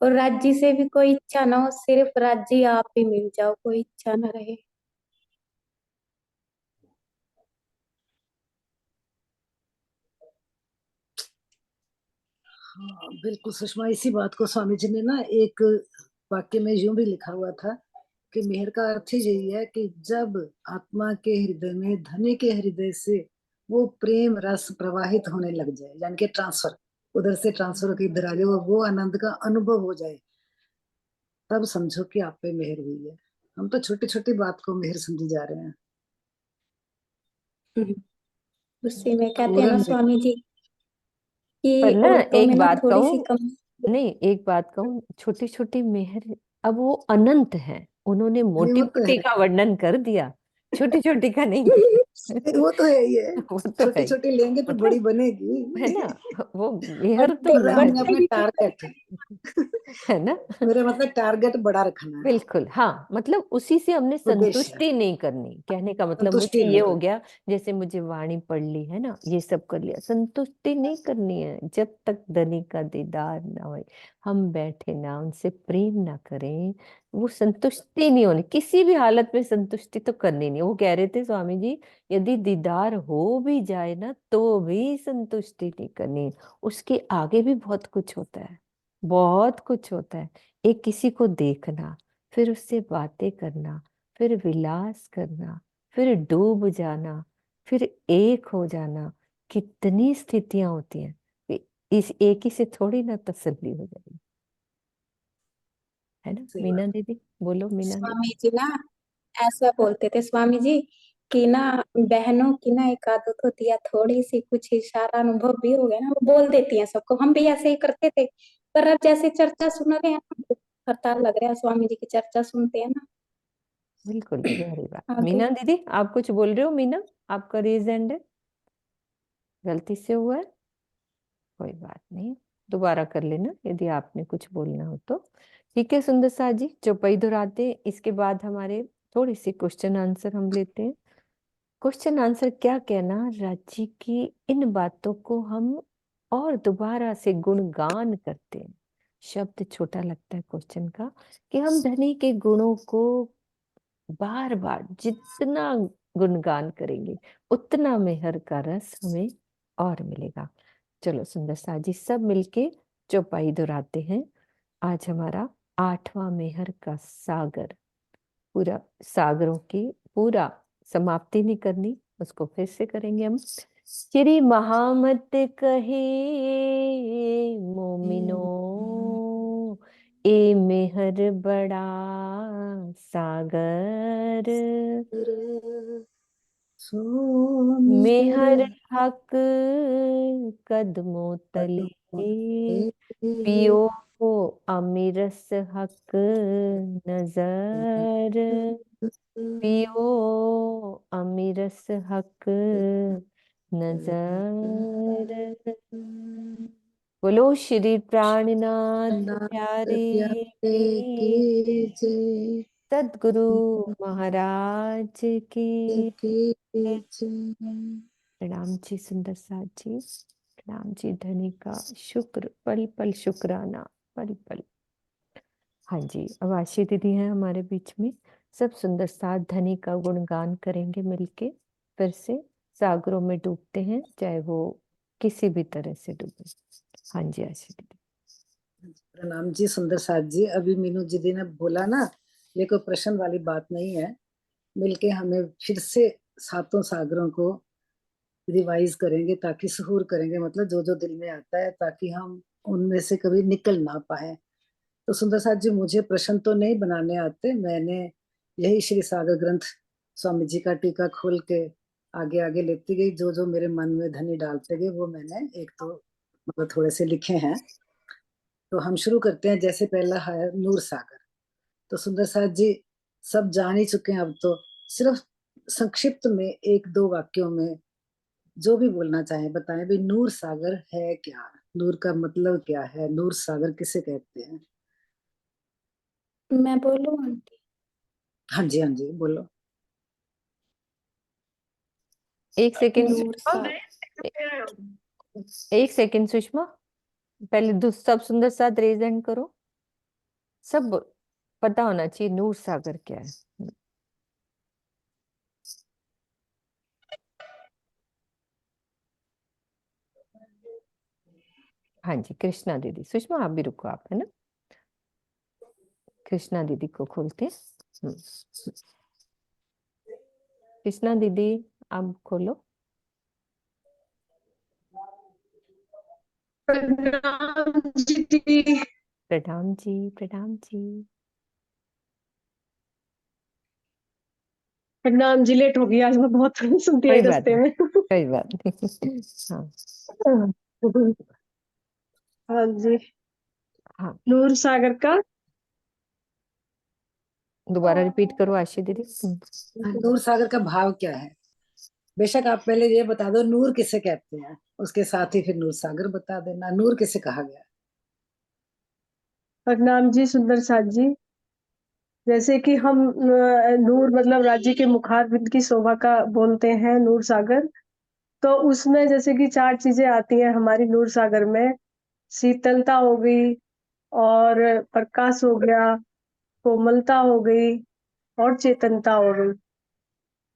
और राज्य से भी कोई इच्छा ना हो, सिर्फ राज्य आप ही मिल जाओ, कोई इच्छा ना रहे। हाँ बिल्कुल सुषमा, इसी बात को स्वामी जी ने ना एक वाक्य में यूं भी लिखा हुआ था कि मेहर का अर्थ ही यही है कि जब आत्मा के हृदय में धनी के हृदय से वो प्रेम रस प्रवाहित होने लग जाए, यानी कि ट्रांसफर, उधर से ट्रांसफर होकर इधर आ जाए, वो आनंद का अनुभव हो जाए, तब समझो कि आप पे मेहर हुई है। हम तो छोटी छोटी बात को मेहर समझे जा रहे हैं। उसी में कहते हैं ना पूरन स्वामी जी पर कि ना औरतों में एक ना बात थोड़ी सी कहूं, कम। नहीं एक बात कहूं, छोटी छोटी मेहर अब वो अनंत है, उन्होंने नहीं मोटी वो तो मोटी है, का वर्णन कर दिया, छोटी छोटी का नहीं। वो तो है ही है, वो तो छोटी है ही। छोटी लेंगे तो बड़ी मतलब है बनेगी। ना, वो मेहर तो बर्थडे मेरा का है, हमने अपना टारगेट, है ना। मेरा मतलब टारगेट बड़ा रखना है, बिल्कुल हाँ, मतलब उसी से हमने उद्देश्य संतुष्टि नहीं करनी, कहने का मतलब संतुष्टि मुझे ये नहीं हो करनी। गया, जैसे मुझे वाणी पढ़ ली है ना, ये सब कर लिया, संतुष्टि नहीं करनी है जब तक धनी का दीदार ना हो, हम बैठे ना उनसे प्रेम ना करें, वो संतुष्टि नहीं होनी, किसी भी हालत में संतुष्टि तो करनी नहीं। वो कह रहे थे स्वामी जी, यदि दीदार हो भी जाए ना तो भी संतुष्टि नहीं करनी, उसके आगे भी बहुत कुछ होता है, बहुत कुछ होता है। एक किसी को देखना, फिर उससे बातें करना, फिर विलास करना, फिर डूब जाना, फिर एक हो जाना, कितनी स्थितियां होती हैं, इस एक ही से थोड़ी ना तसल्ली हो जाएगी, है ना। सही मीना बात। दीदी बोलो, मीना दीदी। स्वामी जी ना ऐसा बोलते थे स्वामी जी कि ना बहनों की ना एक आदत होती है, थोड़ी सी कुछ इशारा अनुभव भी हो गया ना वो बोल देती हैं सबको, हम भी ऐसे ही करते थे। पर अब जैसे चर्चा सुन रहे हैं ना, तो पता लग रहा है स्वामी जी की चर्चा सुनते हैं ना बिल्कुल गहरी बात। आगे। मीना दीदी आप कुछ बोल रहे हो, मीना आपका रेज हैंड है, गलती से हुआ है, कोई बात नहीं, दोबारा कर लेना यदि आपने कुछ बोलना हो तो। ठीक है सुंदर सा जी, चौपाई दोहराते हैं, इसके बाद हमारे थोड़ी सी क्वेश्चन आंसर हम लेते हैं। क्वेश्चन आंसर क्या कहना, राजी की इन बातों को हम और दोबारा से गुणगान करते हैं। शब्द छोटा लगता है क्वेश्चन का, कि हम धनी के गुणों को बार बार जितना गुणगान करेंगे उतना मेहर का रस हमें और मिलेगा। चलो सुंदर सा जी सब मिलके चौपाई दोहराते हैं। आज हमारा 8वां मेहर का सागर, पूरा सागरों की पूरा समाप्ति नहीं करनी, उसको फिर से करेंगे हम। श्री महामत कहे मोमिनो, ए मेहर बड़ा सागर, सो मेहर हक कदमों तले, पियो को अमीरस हक नजर, पियो अमीरस हक नजर। बोलो श्री प्राणनाथ प्यारे की जय, सद्गुरु महाराज की प्रणाम जी सुंदर साथ जी, प्रणाम जी धनी का शुक्र, पल पल शुक्राना, पल पल। हाँ जी, अब आशी दीदी हैं हमारे बीच में, सब सुंदर साथ धनी का गुणगान करेंगे मिलके। फिर से सागरों में डूबते हैं, चाहे वो किसी भी तरह से डूबे। हाँ जी आशी दीदी। प्रणाम जी सुंदर साथ जी। अभी मीनू दीदी ने बोला ना, ये कोई प्रश्न वाली बात नहीं है। मिलके हमें फिर से सातों सागरों को रिवाइज करेंगे, ताकि सुहूर करेंगे, मतलब जो जो दिल में आता है, ताकि हम उनमें से कभी निकल ना पाए। तो सुंदर साथ जी, मुझे प्रश्न तो नहीं बनाने आते, मैंने यही श्री सागर ग्रंथ स्वामी जी का टीका खोल के आगे आगे लेती गई, जो जो मेरे मन में धनी डालते गए वो मैंने एक तो मतलब थोड़े से लिखे हैं। तो हम शुरू करते हैं। जैसे पहला है नूर सागर। तो सुंदर साथ जी सब जान ही चुके हैं, अब तो सिर्फ संक्षिप्त में एक दो वाक्यों में जो भी बोलना चाहे बताएं भी, नूर सागर है क्या, नूर का मतलब क्या है, नूर सागर किसे कहते हैं? मैं बोलूं आंटी? हाँ जी बोलो। एक सेकेंड नूर सुषमा, सागर। एक सेकेंड सुषमा, पहले सब सुंदर साथ रेज हैंड करो, सब पता होना चाहिए नूर सागर क्या है। हाँ जी कृष्णा दीदी, सुषमा आप भी रुको, आप है ना, कृष्णा दीदी को खोलते हैं। कृष्णा दीदी आप खोलो। प्रणाम जी दीदी। प्रणाम जी, प्रणाम जी। प्रणाम जी, लेट हो गई आज, मैं बहुत सुनती आई कोई बात रास्ते नहीं, में। कोई बात नहीं। हाँ हाँ जी, हाँ, नूर सागर का दोबारा रिपीट करो आशी दीदी। नूर सागर का भाव क्या है? बेशक आप पहले ये बता दो नूर किसे कहते हैं, उसके साथ ही फिर नूर सागर बता देना, नूर किसे कहा गया? प्रणाम जी सुंदर साथ जी। जैसे कि हम नूर मतलब राज्य के मुखारबिंद की शोभा का बोलते हैं नूर सागर, तो उसमें जैसे कि चार चीजें आती हैं हमारी नूर सागर में। शीतलता हो गई, और प्रकाश हो गया, कोमलता हो गई, और चेतनता हो गई।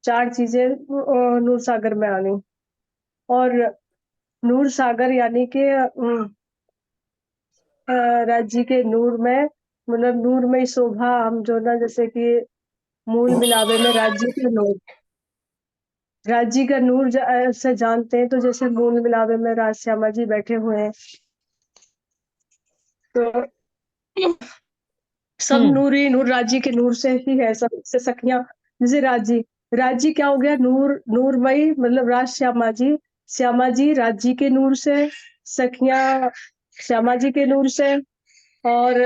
चार चीजें नूर सागर में आ गई। और नूर सागर यानी कि राज्य के नूर में, मतलब नूर में शोभा, हम जो ना जैसे कि मूल मिलावे में राज्य के नूर, राज्य का नूर से जानते हैं, तो जैसे मूल मिलावे में राज श्यामा जी बैठे हुए हैं, तो सब नूर ही नूर राज्य के नूर से ही है, सब से सखियां। जैसे राज्य, राज्य क्या हो गया, नूर नूरमयी, मतलब राज श्यामा जी राज्य के नूर से, सखियां श्यामा जी के नूर से। और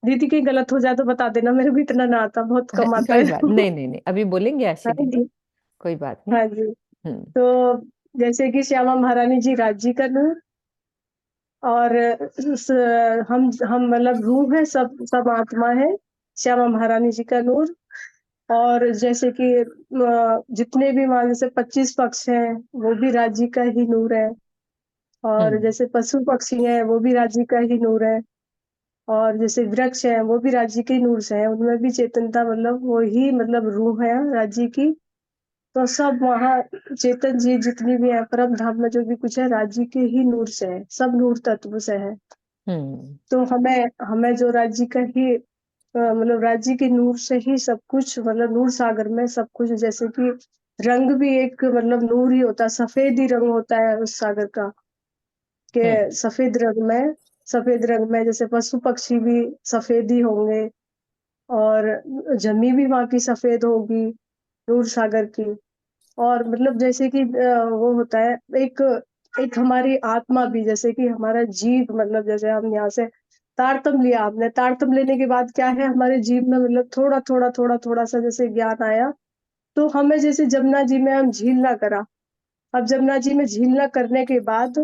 दीदी की गलत हो जाए तो बता देना, मेरे को इतना ना आता, बहुत कम आता कोई है। बात नहीं, नहीं नहीं अभी बोलेंगे आशी हाँ दीदी, जी, कोई बात नहीं। हाँ जी। हम्म तो जैसे कि श्यामा महारानी जी राज्य का नूर, और हम मतलब रूह है, सब आत्मा है, श्यामा महारानी जी का नूर। और जैसे कि जितने भी मान जैसे 25 पक्ष हैं, वो भी राज्य का ही नूर है। और जैसे पशु पक्षी हैं, वो भी राज्य का ही नूर है। और जैसे वृक्ष हैं, वो भी राज्य के नूर से हैं, उनमें भी चेतनता, मतलब वो ही मतलब रूह है राज्य की। तो सब वहाँ चेतन जी जितनी भी है परम धाम में, जो भी कुछ है राज्य के ही नूर से है, सब नूर तत्व से है। हम्म तो हमें हमें जो राज्य का ही मतलब राज जी के नूर से ही सब कुछ, मतलब नूर सागर में सब कुछ, जैसे कि रंग भी एक मतलब नूर ही होता है, सफेद ही रंग होता है उस सागर का, के सफेद रंग में जैसे पशु पक्षी भी सफेद ही होंगे, और जमी भी वहाँ की सफेद होगी नूर सागर की। और मतलब जैसे कि वो होता है एक एक हमारी आत्मा भी, जैसे कि हमारा जीव, मतलब जैसे हम यहाँ से तारतम लिया, आपने तारतम लेने के बाद क्या है, हमारे जीव में मतलब थोड़ा सा जैसे ज्ञान आया, तो हमें जैसे जमुना जी में हम झीलना करा। अब जमुना जी में झीलना करने के बाद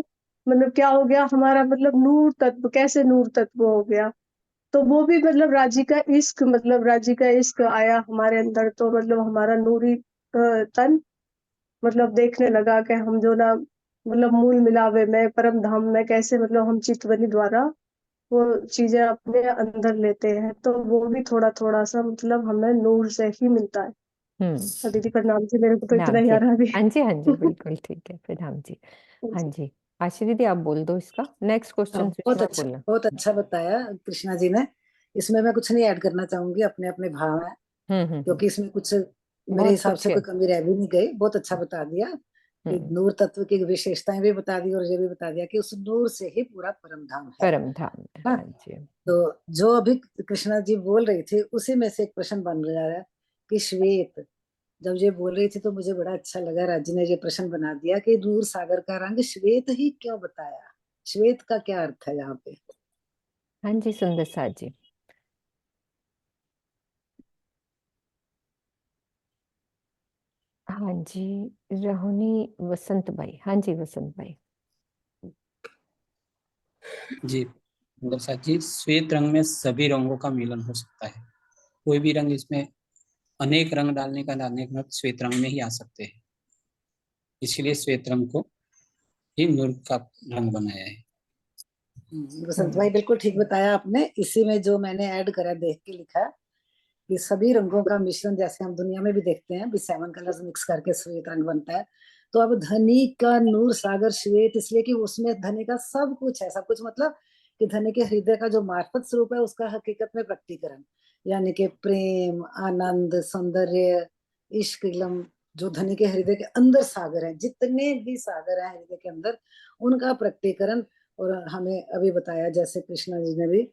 मतलब क्या हो गया, हमारा मतलब नूर तत्व, कैसे नूर तत्व हो गया, तो वो भी मतलब राजी का इश्क, मतलब राजी का इश्क आया हमारे अंदर, तो मतलब हमारा नूरी तन मतलब देखने लगा कि हम जो ना मतलब मूल मिलावे में परम धाम में कैसे मतलब हम चितवनी द्वारा वो चीजें अपने अंदर लेते हैं, तो वो भी थोड़ा सा मतलब हमें नूर से ही मिलता है। और दीदी प्रणाम जी, मेरे को तो इतना नाम ही आ जी, रहा है अभी। हाँ जी, हाँ जी, बिल्कुल ठीक है प्रणाम जी। हाँ जी, आशी दीदी आप बोल दो इसका नेक्स्ट क्वेश्चन, सुषमा बोलना। बहुत अच्छा बताया कृष्णा जी ने। इसमें मैं कुछ नहीं ऐड करना चाहूंगी, अपने अपने भाव है, हम्म, क्योंकि इसमें कुछ मेरे बहुत हिसाब कुछ से है। कोई कमी रह भी नहीं गई। बहुत अच्छा बता दिया कि हम्म, नूर तत्व की विशेषताएं भी बता दी, और ये भी बता दिया कि उस नूर से ही पूरा परम धाम है परम धाम है, ना। हाँ जी। तो जो अभी कृष्णा जी बोल रही थी उसी में से एक प्रश्न बन रहा है कि श्वेत, जब ये बोल रही थी तो मुझे बड़ा अच्छा लगा, राज्य ने ये प्रश्न बना दिया कि दूर सागर का रंग श्वेत ही क्यों बताया, श्वेत का क्या अर्थ है यहाँ पे। हाँ जी, सुंदर साथ जी। हाँ जी, रोहिणी वसंत भाई, हाँ जी वसंत भाई। जी प्रसाद जी, श्वेत रंग में सभी रंगों का मिलन हो सकता है। कोई भी रंग, इसमें अनेक रंग डालने के बाद श्वेत रंग में ही आ सकते हैं। इसलिए श्वेत रंग को ही नूर का रंग बनाया है। बसंत भाई बिल्कुल ठीक बताया आपने। इसी में जो मैंने ऐड करा, देख के लिखा कि सभी रंगों का मिश्रण, जैसे हम दुनिया में भी देखते हैं भी 7 कलर्स मिक्स करके श्वेत रंग बनता है। तो अब धनी का नूर सागर श्वेत, इसलिए कि उसमें धनी का सब कुछ है। सब कुछ मतलब कि धनी के हृदय का जो मार्फत स्वरूप है उसका हकीकत में प्रकटीकरण, यानी कि प्रेम, आनंद, सौंदर्य, इश्क, इलम, जो धनी के हृदय के अंदर सागर है, जितने भी सागर है हृदय के अंदर, उनका प्रकटीकरण। और हमें अभी बताया जैसे कृष्णा जी ने भी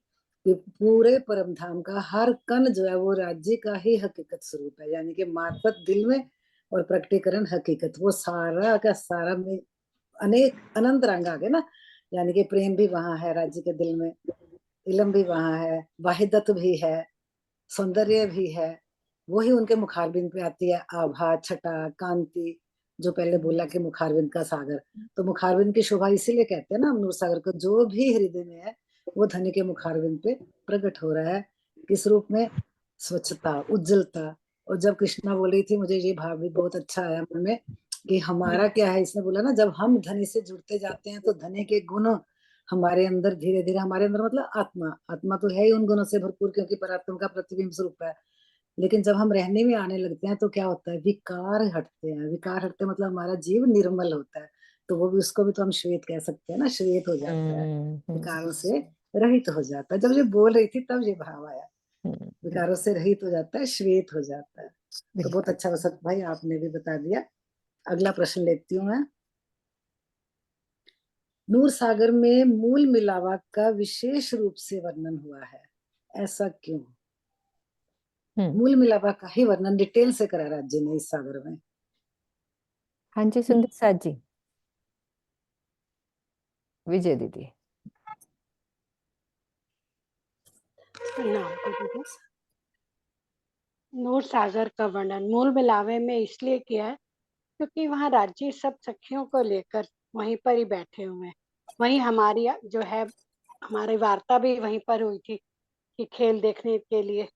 कि पूरे परम धाम का हर कण जो है वो राज्य का ही हकीकत स्वरूप है, यानी कि मार्फत दिल में और प्रकटीकरण हकीकत, वो सारा का सारा में अनेक अनंत रंग आ गए ना। यानी कि प्रेम भी वहां है राज्य के दिल में, इलम भी वहां है, वाहिदत भी है, सौंदर्य भी है। वही उनके मुखारबिंद पे आती है, आभा, छटा, कांति। जो पहले बोला कि मुखारबिंद का सागर, तो मुखारबिंद की शोभा इसीलिए कहते हैं ना हम नूर सागर को, जो भी हृदय में है वो धनी के मुखारबिंद पे प्रकट हो रहा है। किस रूप में? स्वच्छता, उज्जवलता। और जब कृष्णा बोल रही थी, मुझे ये भाव भी बहुत अच्छा आया मन में कि हमारा क्या है। इसने बोला ना, जब हम धनी से जुड़ते जाते हैं तो धनी के गुण हमारे अंदर धीरे धीरे, हमारे अंदर मतलब आत्मा, आत्मा तो है ही उन गुणों से भरपूर, क्योंकि परात्मा का प्रतिबिंब स्वरूप है। लेकिन जब हम रहने में आने लगते हैं तो क्या होता है, विकार हटते हैं। विकार हटते मतलब हमारा जीव निर्मल होता है। तो वो भी, उसको भी तो हम श्वेत कह सकते हैं ना, श्वेत हो जाता है, विकारों से रहित हो जाता है। जब ये बोल रही थी तब ये भाव आया, विकारों से रहित हो जाता है, श्वेत हो जाता है। तो बहुत अच्छा वसंत भाई आपने भी बता दिया। अगला प्रश्न लेती हूँ मैं। नूर सागर में मूल मिलावा का विशेष रूप से वर्णन हुआ है, ऐसा क्यों? मूल मिलावा का ही वर्णन डिटेल से करा राज्य ने इस सागर में। हाँ जी, सुंदर साथ जी। विजय दीदी। नूर सागर का वर्णन मूल मिलावे में इसलिए किया है क्योंकि वहाँ राज्य सब सखियों को लेकर वहीं पर ही बैठे हुए हैं। वहीं हमारी जो है, हमारी वार्ता भी वहीं पर हुई थी कि खेल देखने के लिए,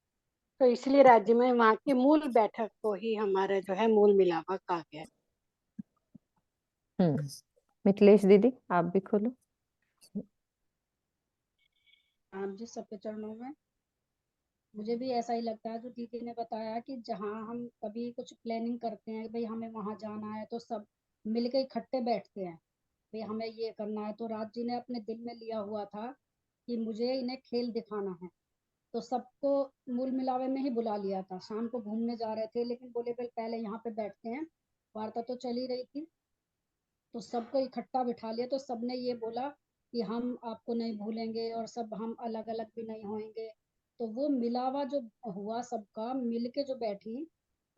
तो इसलिए राज्य में वहाँ की मूल बैठक को ही हमारा जो है मूल मिलावा कहा गया है। मिथिलेश दीदी आप भी खोलो। राम जी सबके चरणों में। मुझे भी ऐसा ही लगता है जो दीदी ने बताया कि जहाँ हम कभी कुछ प्लानिंग करते हैं भाई हमें वहां जाना है तो सब मिलकर इकट्ठे बैठते हैं, भाई हमें ये करना है। तो राज जी ने अपने दिल में लिया हुआ था कि मुझे इन्हें खेल दिखाना है, तो सबको मूल मिलावे में ही बुला लिया था। शाम को घूमने जा रहे थे, लेकिन बोले पहले यहाँ पे बैठते हैं, वार्ता तो चल ही रही थी, तो सबको इकट्ठा बिठा लिया। तो सबने ये बोला कि हम आपको नहीं भूलेंगे और सब हम अलग अलग भी नहीं होंगे। तो वो मिलावा जो हुआ सबका मिल के जो बैठी,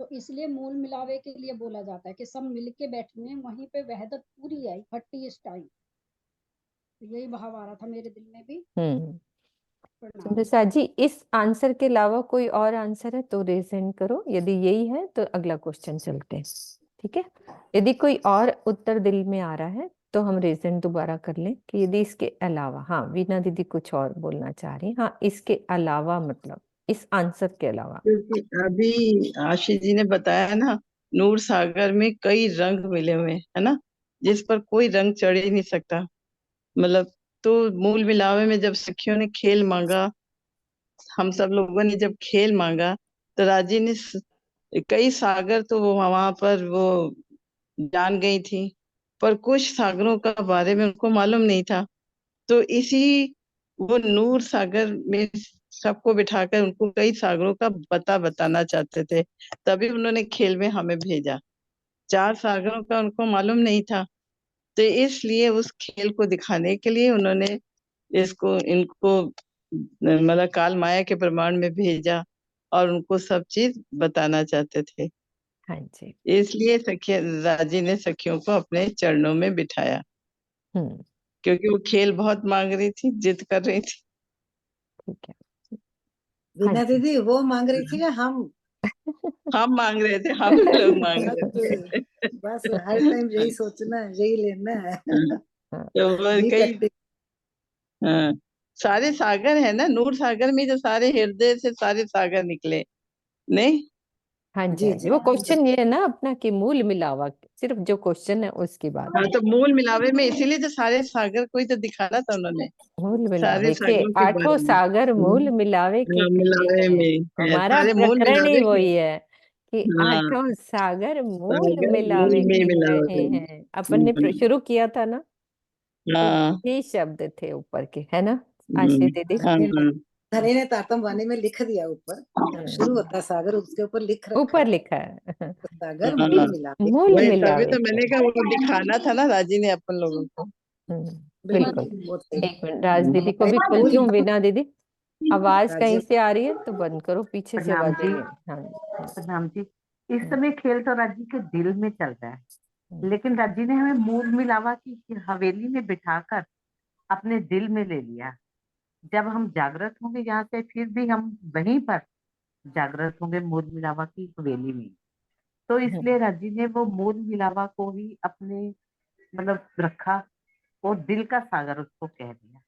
तो इसलिए मूल मिलावे के लिए बोला जाता है कि सब मिल के बैठी हैं, वहीं पे वहदत पूरी आई, इकट्ठी इस टाइम। तो यही भाव आ रहा था मेरे दिल में भी। प्रणाम। सुंदर साथ जी, इस आंसर के अलावा कोई और आंसर है तो रेज हैंड करो, यदि यही है तो अगला क्वेश्चन चलते हैं, ठीक है। यदि कोई और उत्तर दिल में आ रहा है तो हम रेज हैंड दोबारा कर लें कि यदि इसके अलावा, हाँ वीना दीदी कुछ और बोलना चाह रही, हाँ इसके अलावा मतलब इस आंसर के अलावा। क्योंकि अभी आशीष जी ने बताया ना, नूर सागर में कई रंग मिले हुए हैं, है ना, जिस पर कोई रंग चढ़ ही नहीं सकता। मतलब तो मूल मिलावे में जब सखियों ने खेल मांगा, हम सब लोगों ने जब खेल मांगा, तो राजी ने कई सागर तो वो वहां पर वो जान गई थी, पर कुछ सागरों का बारे में उनको मालूम नहीं था। तो इसी वो नूर सागर में सबको बिठाकर उनको कई सागरों का बताना चाहते थे, तभी उन्होंने खेल में हमें भेजा। 4 सागरों का उनको मालूम नहीं था, तो इसलिए उस खेल को दिखाने के लिए उन्होंने इनको मतलब काल माया के प्रमाण में भेजा और उनको सब चीज बताना चाहते थे। हाँ जी, इसलिए राजी ने सखियों को अपने चरणों में बिठाया, क्योंकि वो खेल बहुत मांग रही थी, जिद कर रही थी। ठीक है। वीना दीदी वो मांग रही थी या हम मांग रहे थे, हम लोग मांग रहे थे। बस हर टाइम यही सोचना है, यही लेना है। तो वो Be कई practice। हाँ, सारे सागर है ना, नूर सागर में जो सारे हृदय से सारे सागर निकले, नहीं? हाँ जी, जी हाँ जी, जी वो क्वेश्चन ये है ना अपना कि मूल मिलावा, सिर्फ जो क्वेश्चन है उसकी बात हाँ, है। तो मूल मिलावे में इसीलिए तो सारे सागर को ही तो दिखाना था उन्होंने, मूल सारे मिलावे के सागरों के आठों बारे में। सागर मूल मिलावे के कहे मिलावे हैं। में है, हमारा सारे मूल प्रकरण ही मिलावे के। वही है कि हाँ, आठों सागर मूल सागर मूल मिलावे में के मिलावे। कहे हैं। अपन ने शुरू किया था ना, तो हाँ, यही शब्द थे ऊपर के, है ना आशी दीदी? हाँ, धनी ने तातम वाणी में लिख दिया ऊपर, शुरू होता है सागर, उसके ऊपर लिख रखा ऊपर है लिखा है तो सागर हाँ, मूल मिलावे। मूल वही तभी मिलावे तो के। मैंने कहा वो दिखाना था ना राजी ने अपन लोगों को। बिल्कुल। बहुत सही। एक मिनट, राज दीदी को भी खोलती हूँ। वीना दीदी, आवाज कहीं राजी से आ रही है तो बंद करो, पीछे से प्रणाम आवाज आ जी। रही है। हाँ जी, प्रणाम जी। इस समय खेल तो राजी के दिल में चल रहा है, लेकिन राजी ने हमें मूल मिलावा की हवेली में बिठाकर अपने दिल में ले लिया। जब हम जागृत होंगे यहाँ से, फिर भी हम वहीं पर जागृत होंगे मूल मिलावा की हवेली में। तो इसलिए राजी ने वो मूल मिलावा को ही अपने मतलब रखा और दिल का सागर उसको कह दिया।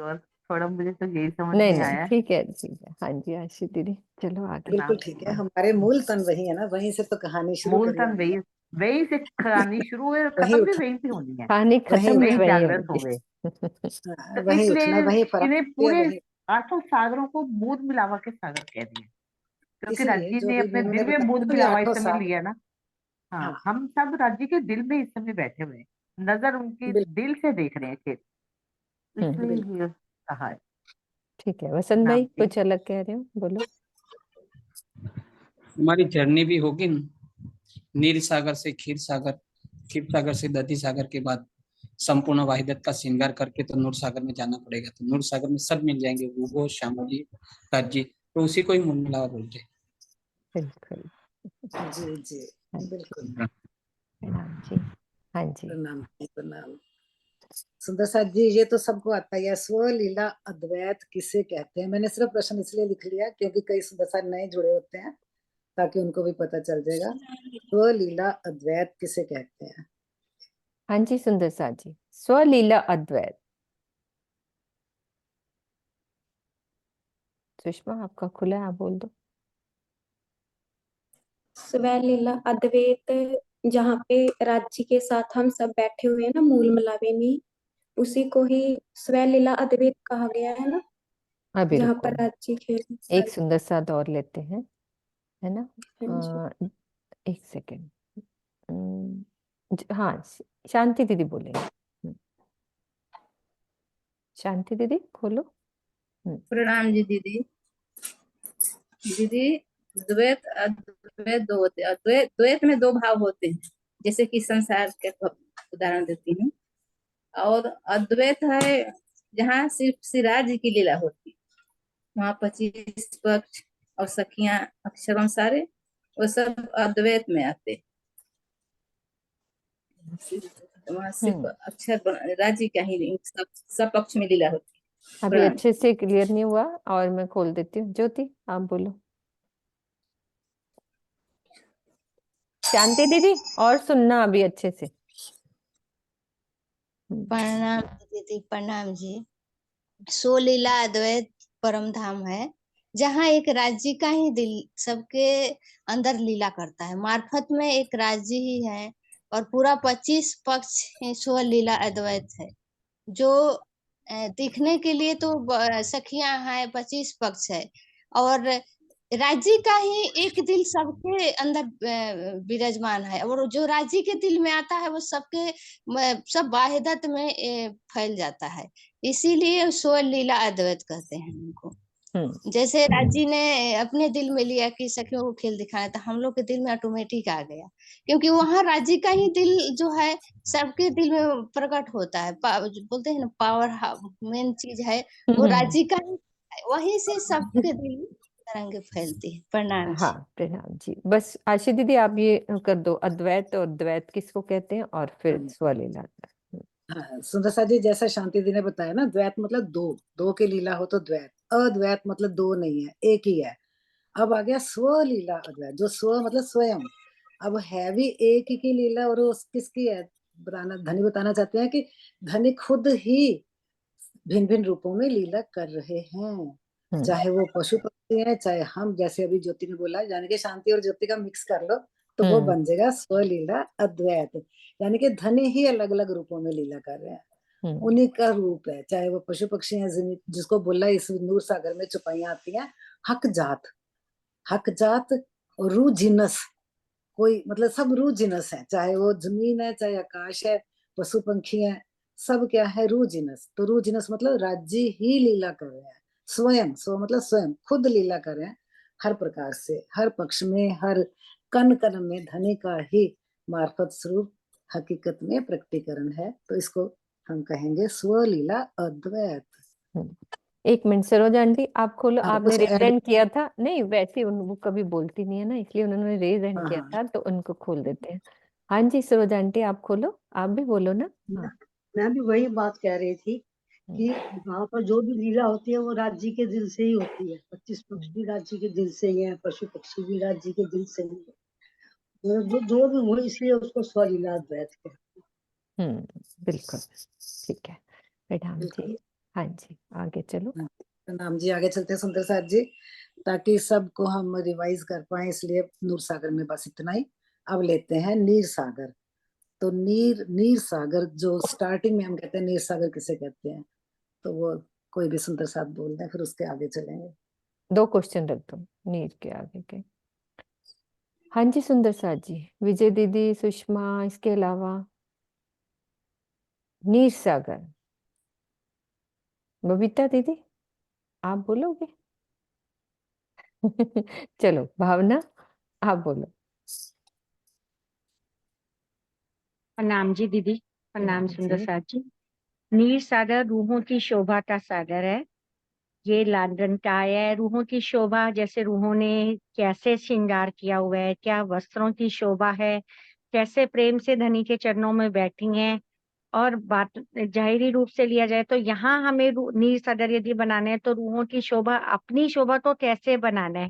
और थोड़ा मुझे तो यही समझ नहीं में नहीं, आया। ठीक है ठीक है। हाँ जी आशी दीदी, चलो आगे। बिल्कुल ठीक है, हमारे मूल तन वही है ना, वहीं से तो कहानी शुरू मूल करी तन हमने। वही से कहानी शुरू हुई और वही खत्म भी उठा, वहीं से होनी है। कहानी वही खत्म भी वहीं उठा, वही जागृत हो होगी। गए। तो वही उठना, इसलिए वही फरार इन्हें किया, पूरे वही। 8 सागरों को मूल मिलावा के सागर कह दिया, क्योंकि इसीलिए राज्य जो ने भी अपने उन्होंने दिल में मूल बताया तो ये मिलावा इस 8 समय साल। लिया ना। हाँ, हाँ हम सब राज्य के दिल में इस समय बैठे हुए हैं, नजर उनके दिल से देख रहे हैं खेत, इसलिए ये कहा है। ठीक है वसंत भाई, कुछ अलग कह रहे हो, बोलो। हमारी जर्नी भी होगी नीर सागर से क्षीर सागर, क्षीर सागर से दधी सागर के बाद संपूर्ण वाहिदत का श्रृंगार करके तो नूर सागर में जाना पड़ेगा। तो नूर सागर में सब मिल जाएंगे, गूगो श्यामोजी काजी, तो उसी को ही मूल मिलावा बोलते हैं। बिल्कुल जी जी बिल्कुल। प्रणाम जी। हाँ जी, प्रणाम प्रणाम। सुंदर साथ जी, ये तो सबको आता है, स्वलीला अद्वैत किसे कहते हैं। मैंने सिर्फ प्रश्न इसलिए लिख लिया क्योंकि कई सुंदर साथ नए जुड़े होते हैं, ताकि उनको भी पता चल जाएगा। स्वलीला अद्वैत किसे कहते हैं? हाँ जी सुंदर साथ जी, स्वलीला अद्वैत। सुषमा आपका खुला है, आप बोल दो। स्वलीला अद्वैत, जहाँ पे राज्य के साथ हम सब बैठे हुए हैं ना मूल मिलावे में, उसी को ही स्वलीला अद्वैत कहा गया है ना, अभी जहाँ रुको, पर राज्य खेल। एक सुंदर साथ और लेते हैं, है ना। एक सेकेंड। हाँ, शांति दीदी बोलेंगे। शांति दीदी खोलो। प्रणाम जी दीदी। दीदी, द्वैत अद्वैत दो होते हैं। द्वैत में दो भाव होते हैं, जैसे कि संसार के उदाहरण देती हूँ। और अद्वैत है जहाँ सिर्फ सिराज जी की लीला होती है, वहाँ 25 पक्ष और सखियां अक्षरम सारे, वो सब अद्वैत में आते हैं। वहाँ सिर्फ अक्षर राजी का ही सब पक्ष में लीला होती है। अभी अच्छे से क्लियर नहीं हुआ और मैं खोल देती हूँ। ज्योति आप बोलो। शांति दीदी और सुनना अभी अच्छे से। प्रणाम दीदी, प्रणाम जी। सो लीला अद्वैत परम धाम है, जहाँ एक राज्य का ही दिल सबके अंदर लीला करता है। मार्फत में एक राज्य ही है और पूरा 25 पक्ष ही सो लीला अद्वैत है। जो दिखने के लिए तो सखियां हैं, 25 पक्ष है, और राज्य का ही एक दिल सबके अंदर विराजमान है, और जो राज्य के दिल में आता है वो सबके सब वाहिदत में फैल जाता है। इसीलिए स्व लीला अद्वैत कहते हैं उनको। जैसे राजी ने अपने दिल में लिया कि सखियों को खेल दिखाना, तो हम लोग के दिल में ऑटोमेटिक आ गया, क्योंकि वहाँ राजी का ही दिल जो है सबके दिल में प्रकट होता है। बोलते हैं ना, पावर मेन चीज है वो राजी का ही, वहीं से सबके दिल में तरंगे फैलती है। प्रणाम जी। हाँ प्रणाम जी। बस आशी दीदी आप ये कर दो, अद्वैत और द्वैत किसको कहते हैं, और फिर स्वलीला। हाँ, सुंदरसा जी, जैसा शांति दी ने बताया ना, द्वैत मतलब दो की लीला हो तो द्वैत। अद्वैत मतलब दो नहीं है, एक ही है। अब आ गया स्वलीला अद्वैत, जो स्व मतलब स्वयं। अब है भी एक ही की लीला, और वो किसकी है धनी बताना चाहते हैं कि धनी खुद ही भिन्न भिन्न रूपों में लीला कर रहे हैं। चाहे वो पशु पक्षी है, चाहे हम, जैसे अभी ज्योति ने बोला, यानी कि शांति और ज्योति का मिक्स कर लो तो वो बन जाएगा स्वलीला अद्वैत। यानी कि धनी ही अलग अलग रूपों में लीला कर रहे हैं, उन्हीं का रूप है। चाहे वो पशु पक्षी है, जिसको बोला इस नूर सागर में चुपाइयां आती हैं, हक जात और रू जिनस, कोई मतलब सब रू जिनस है, चाहे वो जमीन है, चाहे आकाश है, पशु पंखी है, सब क्या है, रू जिनस। तो रू जिनस मतलब राज्य ही लीला कर रहे हैं, स्वयं। स्व मतलब स्वयं, खुद लीला कर रहे हैं हर प्रकार से, हर पक्ष में, हर कण कण में धनी का ही मार्फत स्वरूप हकीकत में प्रकटीकरण है। तो इसको हम कहेंगे स्वलीला अद्वैत। एक मिनट सरोजा आंटी आप खोलो। हाँ, आपने कुछ रेज ऐड। हैंड किया था। नहीं वैसे वो कभी बोलती नहीं है ना, इसलिए उन्होंने रेज हैंड हाँ किया हाँ, था, तो उनको खोल देते हैं। हाँ जी सरोजा आंटी आप खोलो, आप भी बोलो ना। हाँ मैं भी वही बात कह रही थी कि वहाँ पर जो भी लीला होती है वो राज्य के दिल से ही होती है। 25 पक्षी भी राज्य के दिल से ही है, पशु पक्षी भी राज्य के दिल से ही है। जो भी हो, इसलिए उसको स्वलीला अद्वैत कहते हैं। बिल्कुल ठीक है प्रणाम जी। हाँ जी आगे चलो। प्रणाम जी, आगे चलते हैं सुंदर साथ जी, ताकि सबको हम रिवाइज कर पाए, इसलिए नूर सागर में बस इतना ही। अब लेते हैं नीर सागर। तो नीर सागर जो स्टार्टिंग में हम कहते हैं नीर सागर किसे कहते हैं, तो वो कोई भी सुंदर साथ बोल दें, फिर उसके आगे चलेंगे। 2 क्वेश्चन रख दो नीर के आगे के। हाँ जी सुंदर साथ जी, विजय दीदी, सुषमा, इसके अलावा नीर सागर, बबीता दीदी आप बोलोगे? चलो भावना आप बोलो। प्रणाम जी दीदी, प्रणाम सुंदर साथ जी। नीर सागर रूहों की शोभा का सागर है। ये लालरंग का है। रूहों की शोभा, जैसे रूहों ने कैसे श्रृंगार किया हुआ है, क्या वस्त्रों की शोभा है, कैसे प्रेम से धनी के चरणों में बैठी हैं। और बात जाहिरी रूप से लिया जाए तो यहाँ हमें नीर सागर यदि बनाना है तो रूहों की शोभा, अपनी शोभा को कैसे बनाना है,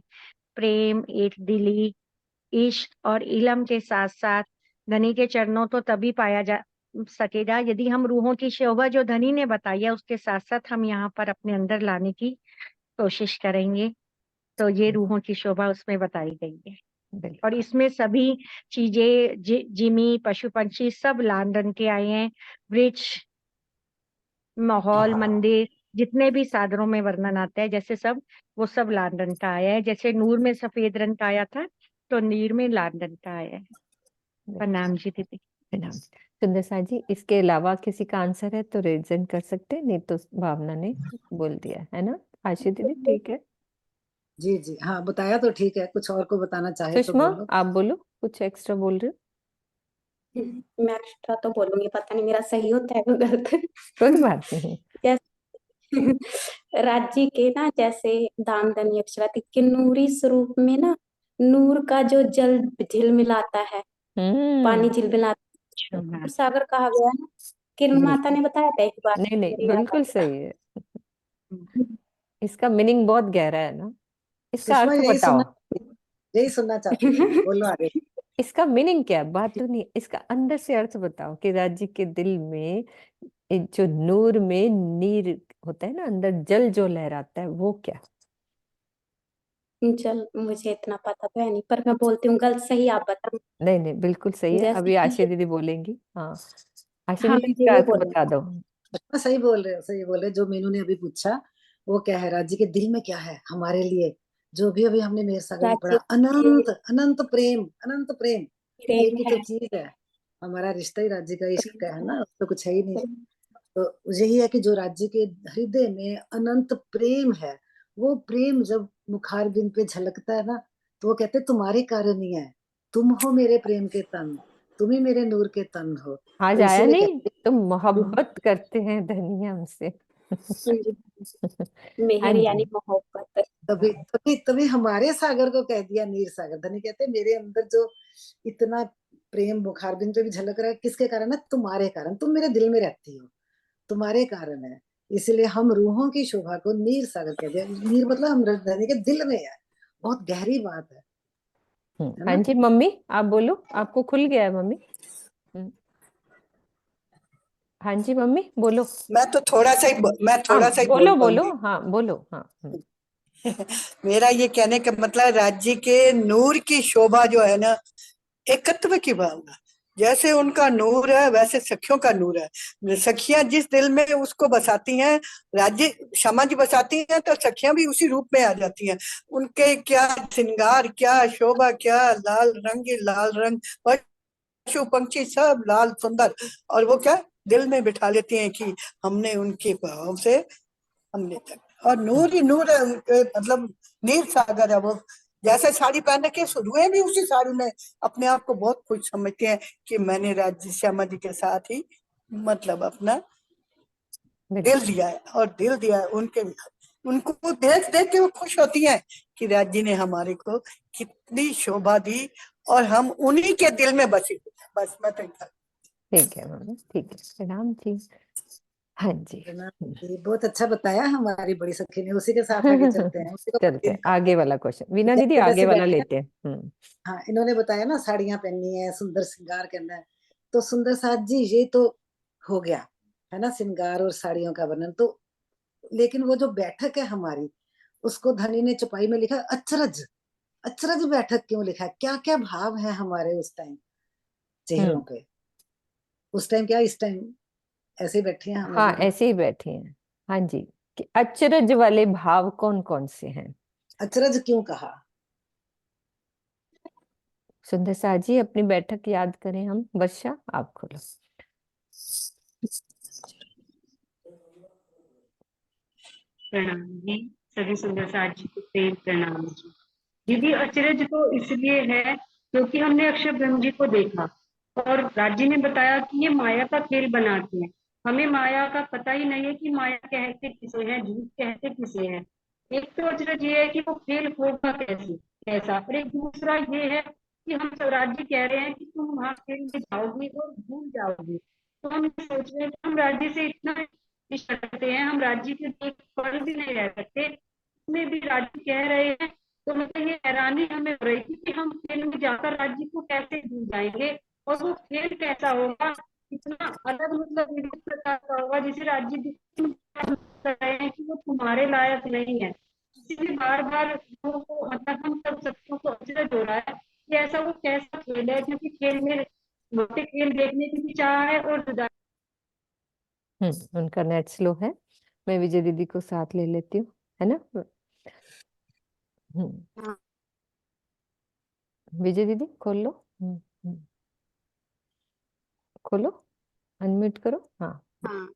प्रेम, एक दिली, इश्क और इलम के साथ साथ धनी के चरणों तो तभी पाया जा सकेगा यदि हम रूहों की शोभा जो धनी ने बताई है उसके साथ साथ हम यहाँ पर अपने अंदर लाने की कोशिश करेंगे। तो ये रूहों की शोभा उसमें बताई गई है। और इसमें सभी चीजें जिमी, पशु पंछी सब लाल रंग के आए हैं। वृक्ष, माहौल, मंदिर, जितने भी सागरों में वर्णन आता है जैसे सब, वो सब लाल रंग का आया है। जैसे नूर में सफेद रंग का आया था तो नीर में लाल रंग का आया है। प्रणाम जी दीदी। प्रणाम सुंदर साथ जी। इसके अलावा किसी का आंसर है तो रेजन कर सकते हैं, नहीं तो भावना ने बोल दिया है ना। आशी दीदी ठीक है। जी जी, हाँ बताया तो ठीक है, कुछ और को बताना चाहे तो सुषमा बोलो। आप बोलो, कुछ एक्स्ट्रा बोल रहे हो? मैं एक्स्ट्रा तो बोलूंगी, पता नहीं मेरा सही होता है वो गलत। कोई बात नहीं। जैसे राज्य के ना, जैसे दान दनी अक्षराती के नूरी स्वरूप में ना, नूर का जो जल झिलमिलाता है, पानी झिलमिलाता है, सागर कहा गया है ना। किरण जी माता ने बताया था एक बार, नहीं नहीं मेरे याद बिल्कुल आ सही है। इसका मीनिंग बहुत गहरा है ना, इसका सुषमा अर्थ बताओ। यही सुनना चाहती थी, बोलो आगे। इसका मीनिंग क्या है, बात तो नहीं, इसका अंदर से अर्थ बताओ कि राज्य के दिल में जो नूर में नीर होता है ना, अंदर जल जो लहराता है वो क्या? चल, मुझे इतना पता तो है नहीं, पर मैं बोलती हूँ गलत सही आप बताओ। नहीं नहीं बिल्कुल सही है, जैसे अभी कि आशी दीदी बोलेंगी। हाँ आशी हाँ, दीदी मुझे इसका वो अर्थ बोलना बता दो। हाँ, सही बोल रहे हो, सही बोल रहे हो। जो मीनू ने अभी पूछा वो क्या है, राज्य के दिल में क्या है हमारे लिए, जो भी अभी हमने मेरे सागर में पढ़ा, राज्य के अनंत अनंत प्रेम, अनंत प्रेम। एक प्रेम ही है। तो चीज है, हमारा रिश्ता ही राज्य का इश्क का है ना, तो कुछ है ही नहीं। तो यही है कि जो राज्य के हृदय में अनंत प्रेम है, वो प्रेम जब मुखारबिंद पे झलकता है ना, तो वो कहते हैं तुम्हारे कारण ही है, तुम हो मेरे प्रेम के तन, तुम ही मेरे नूर के तन हो। आज तो आया इसीलिए नहीं, कहते तुम मोहब्बत करते हैं धनिया हमसे। हाँ मेहर यानी जी मोहब्बत। तभी तभी तभी हमारे सागर को कह दिया नीर सागर। धनी कहते हैं मेरे अंदर जो इतना प्रेम मुखारबिंद पे भी झलक रहा है, किसके कारण है? तुम्हारे कारण, तुम मेरे दिल में रहती हो, तुम्हारे कारण है। इसलिए हम रूहों की शोभा को नीर सागर कह दिया। नीर मतलब हम धनी के दिल में है, बहुत गहरी बात है हाँ ना। जी मम्मी आप बोलो, आपको खुल गया है मम्मी। हाँ जी मम्मी बोलो। मैं तो थोड़ा सा ही हाँ बोल बोलो बोलो, पाऊंगी। हाँ बोलो हाँ। मेरा ये कहने का मतलब, राज्य के नूर की शोभा जो है ना, एकत्व की भावना। जैसे उनका नूर है वैसे सखियों का नूर है। सखियां जिस दिल में उसको बसाती हैं, राज्य क्षमा जी बसाती हैं, तो सखियां भी उसी रूप में आ जाती हैं। उनके क्या श्रृंगार, क्या शोभा, क्या लाल रंग, पशु पक्षी सब लाल सुंदर, और वो क्या दिल में बिठा लेती हैं कि हमने उनके भाव से हमने तक। और नूर ही नूर है उनके, मतलब नीर सागर है वो। जैसे साड़ी पहन के रुए भी उसी साड़ी में अपने आप को बहुत खुश समझते हैं कि मैंने राज्य श्यामा जी के साथ ही मतलब अपना दिल दिया है, और दिल दिया है उनके, उनको देख देख के वो खुश होती हैं कि राज्य ने हमारे को कितनी शोभा दी, और हम उन्हीं के दिल में बसे हुए हैं। बस मैं तो ठीक है मम्मी, ठीक है, प्रणाम जी। हाँ जी ये बहुत अच्छा बताया हमारी बड़ी सखी ने, उसी के साथ आगे चलते हैं, उसी को चलते हैं आगे वाला क्वेश्चन, वीना दीदी जैसे आगे जैसे वाला बैठे। लेते हैं। हाँ, इन्होंने बताया ना साड़ियां पहननी है, सुंदर श्रृंगार करना है, तो सुंदर साथ जी ये तो हो गया है ना, श्रृंगार और साड़ियों का वर्णन तो। लेकिन वो जो बैठक है हमारी, उसको धनी ने चौपाई में लिखा अचरज। अचरज बैठक क्यों लिखा है, क्या क्या भाव है हमारे उस टाइम चेहरों पे? उस टाइम क्या, इस टाइम ऐसे ही बैठे हैं हम हाँ अभी भी। ऐसे ही बैठे हैं। हाँ जी, कि अचरज वाले भाव कौन कौन से हैं? अचरज क्यों कहा? सुंदर सा जी अपनी बैठक याद करें हम। वर्षा आप खोलो। प्रणाम जी, सभी सुंदर साथ जी को प्रेम प्रणाम जी। दीदी अचरज तो इसलिए है क्योंकि हमने अक्षर ब्रह्म जी को देखा, और राज्य ने बताया कि ये माया का खेल बनाते हैं। हमें माया का पता ही नहीं है कि माया कहते किसे है, झूठ कहते किसे है। एक तो अचरज ये है कि वो खेल होगा कैसे, कैसा, और एक दूसरा ये है कि हम सब राज्य कह रहे हैं कि तुम वहां खेल में जाओगी और भूल जाओगी। तो हम ये सोच रहे हैं कि हम राज्य से इतना करते हैं, हम राज्य के एक पल भी नहीं रह सकते, उसमें भी राज्य कह रहे हैं। तो मतलब ये हैरानी हमें हो रही थी कि हम खेल में जाकर राज्य को कैसे भूल जाएंगे, और वो खेल कैसा होगा, इतना अलग मतलब विविध प्रकार का होगा, जिसे राज्य भी कर रहे हैं कि वो तुम्हारे लायक नहीं है। इसीलिए बार बार लोगों को, मतलब हम सब सबको को अचरज हो रहा है कि ऐसा वो कैसा खेल है, क्योंकि खेल में मोटे खेल देखने की भी चाह है और जुदा। उनका नेट स्लो है, मैं विजय दीदी को साथ ले लेती हूँ, है ना। विजय दीदी खोल लो। खोलो, अनम्यूट करो। हाँ हाँ,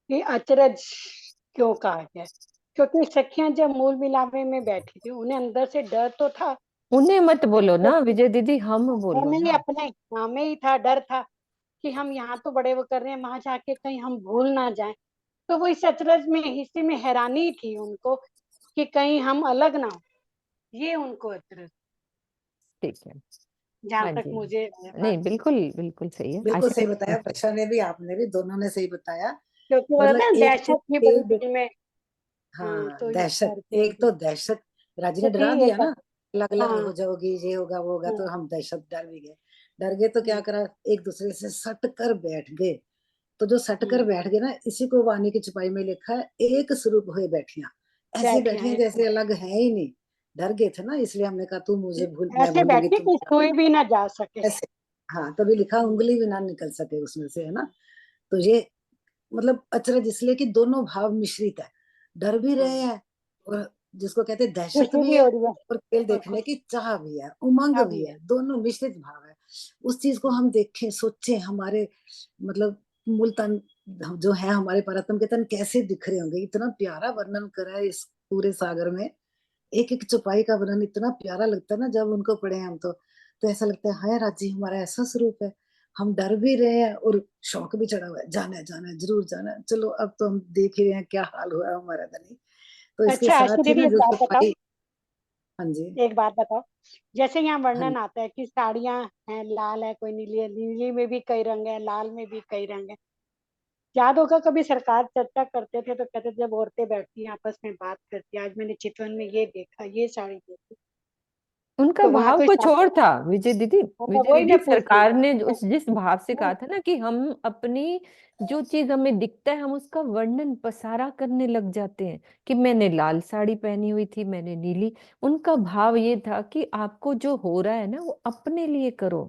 ये अचरज क्यों कहा गया? क्योंकि सखियां जब मूल मिलावे में बैठी थी उन्हें अंदर से डर तो था, उन्हें मत बोलो ना विजय दीदी, हम बोलो हमें ही ना। अपने हमें ही था, डर था कि हम यहाँ तो बड़े वो कर रहे हैं, वहां जाके कहीं हम भूल ना जाएं। तो वो इस अचरज में हिस्से में हैरानी थी उनको कि कहीं हम अलग ना हो, ये उनको अचरज, ठीक है। जहां हाँ तक जी, मुझे नहीं बिल्कुल बिल्कुल सही है। बिल्कुल आशा सही बताया, वर्षा ने भी आपने भी, दोनों ने सही बताया। क्योंकि वो मतलब ना एक दहशत तो थी बड़ी एक दिल में। हाँ तो इस दहशत, करके एक तो दहशत, राजी ने तो थी डरा दिया एक। ना, अलग अलग हाँ हो जाओगी, ये होगा वो होगा, तो हाँ हम दहशत डर भी गए। डर गए तो क्या करा, एक दूसरे से सट कर बैठ गए। तो जो सट कर बैठ गए ना, इसी को वाणी की छुपाई में लिखा है, एक स्वरूप हुए बैठियां। ऐसी बैठे बैठियां हैं, जैसे अलग है ही नहीं। डर गए थे ना, इसलिए हमने कहा तू मुझे भूल, मैं ऐसे भूलूंगी बैठे तुम कि कोई भी ना जा सके। ऐसे। हाँ तभी लिखा, उंगली भी ना निकल सके उसमें से, है ना। तो ये मतलब अचरज इसलिए कि दोनों भाव मिश्रित है, डर भी रहे हैं और जिसको कहते हैं दहशत खुशी भी भी है, हो रही है और खेल और देखने की चाह भी है, उमंग भी भी है। है, दोनों मिश्रित भाव है। उस चीज को हम देखें, सोचें, हमारे मतलब मूल तन जो है, हमारे परतम के तन कैसे दिख रहे होंगे। इतना प्यारा वर्णन करा है इस पूरे सागर में, एक एक चौपाई का वर्णन इतना प्यारा लगता है ना जब उनको पढ़े हम। तो ऐसा लगता है हाय राजी हमारा ऐसा स्वरूप है, हम डर भी रहे हैं और शौक भी चढ़ा हुआ है, जाना है जाना है जरूर जाना है। चलो अब तो हम देख ही रहे हैं क्या हाल हुआ है हमारा धनी। तो इसके अच्छा आशी साथ ही दीदी ना एक जो बात बताओ, चौपाई, हाँ जी, एक बात बताओ। जैसे यहाँ हाँ जी, वर्णन आता है कि साड़ियां हैं, लाल है, कोई नीली है, नीली में भी कई रंग है, लाल में भी कई रंग है। याद होगा कभी सरकार चर्चा करते थे तो कहते थे जब औरतें बैठती हैं आपस में बात करती है, आज मैंने चितवन में ये देखा, ये साड़ी देखी। उनका तो वहां भाव कोई कुछ और था विजय दीदी। मैं विजय वही दीदी मैं पूछ रही सरकार ने हूँ। उस जिस भाव से कहा था ना कि हम अपनी जो चीज हमें दिखता है हम उसका वर्णन पसारा करने लग जाते हैं, कि मैंने लाल साड़ी पहनी हुई थी, मैंने नीली। उनका भाव ये था कि आपको जो हो रहा है ना वो अपने लिए करो,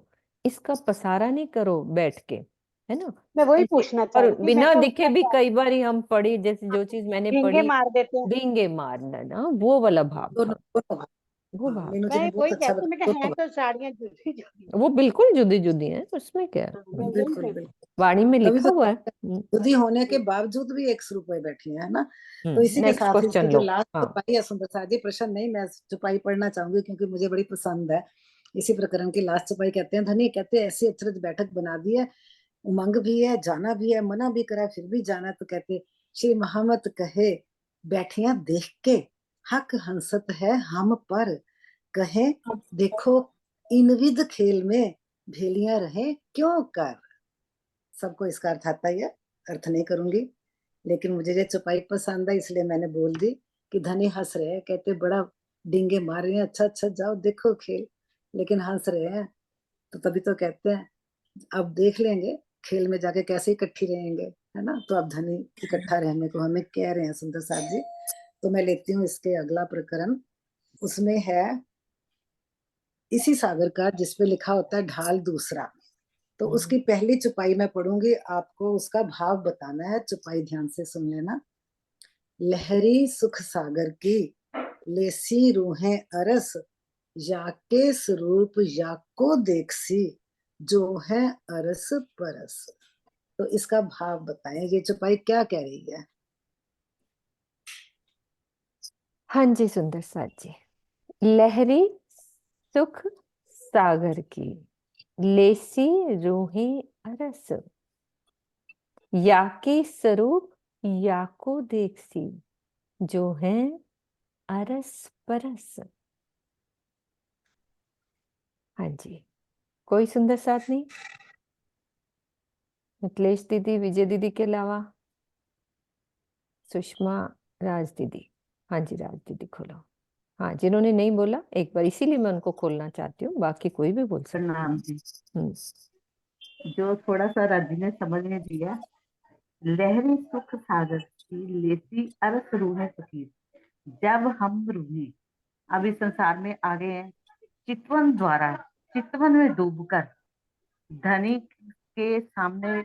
इसका पसारा नहीं करो बैठ के, है ना। मैं वही ऐसे पूछना चाह और रही थी, मैं बिना क्या दिखे उसका भी क्या कई बार हम पढ़ी, जैसे जो चीज मैंने डींगे पढ़ी, मार देते हैं। डींगे मारना ना, वो वाला भाव दोनों था, दोनों भाव। वो हाँ भाव मीनू जी मैं ने वही बहुत अच्छा कहती, मैं बताया, क्या दोनों है तो साड़ियां जुदी जुदी। वो बिल्कुल जुदी जुदी है, उसमें क्या है। मैं वही बिल्कुल मैं बिल्कुल। वाणी में तभी लिखा तो हुआ है। बुद्धि होने के बावजूद भी एक स्वरूप में बैठी है ना। तो इसी के नेक्स्ट साथ इसकी क्वेश्चन जो लो। लास्ट हाँ चौपाई है सुंदर सा जी, प्रश्न नहीं, मैं चौपाई पढ़ना चाहूंगी क्योंकि मुझे बड़ी पसंद है। इसी प्रकरण की लास्ट चौपाई कहते हैं, धनी कहते हैं ऐसी अचरज बैठक बना दी है, उमंग भी है, जाना भी है, मना भी करा फिर भी जाना। तो कहते श्री महामत कहे बैठियां देख के, हक हंसत है हम पर, कहे देखो इन विध खेल में भेलियां रहे क्यों कर। सबको इसका अर्थ आता ही है, अर्थ नहीं करूंगी, लेकिन मुझे ये चौपाई पसंद है इसलिए मैंने बोल दी कि धनी हंस रहे हैं, कहते बड़ा डींगे मार रहे हैं, अच्छा अच्छा जाओ देखो खेल, लेकिन हंस रहे हैं। तो तभी तो कहते हैं अब देख लेंगे खेल में जाके कैसे इकट्ठी रहेंगे, है ना। तो अब धनी इकट्ठा रहने को हमें कह रहे हैं सुंदर साथ जी। तो मैं लेती हूँ इसके अगला प्रकरण, उसमें है इसी सागर का जिसपे लिखा होता है ढाल दूसरा। तो उसकी पहली चौपाई मैं पढ़ूंगी, आपको उसका भाव बताना है, चौपाई ध्यान से सुन लेना। लहरी सुख सागर की लेसी रूहें अरस, याके स्वरूप याको देखसी, जो है अरस परस। तो इसका भाव बताएं, ये चौपाई क्या कह रही है। हाँ जी सुंदर साथ जी। लहरी सुख सागर की लेसी रूहें अरस, याके स्वरूप याको देखसी, जो है अरस परस। हाँ जी, कोई सुंदर साथ नहीं मिथिलेश दीदी, विजय दीदी के अलावा। सुषमा, राज दीदी। हाँ जी राज दीदी खोलो। हाँ जिन्होंने नहीं बोला एक बार, इसीलिए मैं उनको खोलना चाहती हूँ, बाकी कोई भी बोल सकता प्रणाम जी। है। जो थोड़ा सा राजी ने समझ में दिया, लहरी सुख सागर की लेसी अरस रूहें फकीर, जब हम रूहें अब इस संसार में आ गए हैं, चितवन द्वारा चितवन में डूबकर धनी के सामने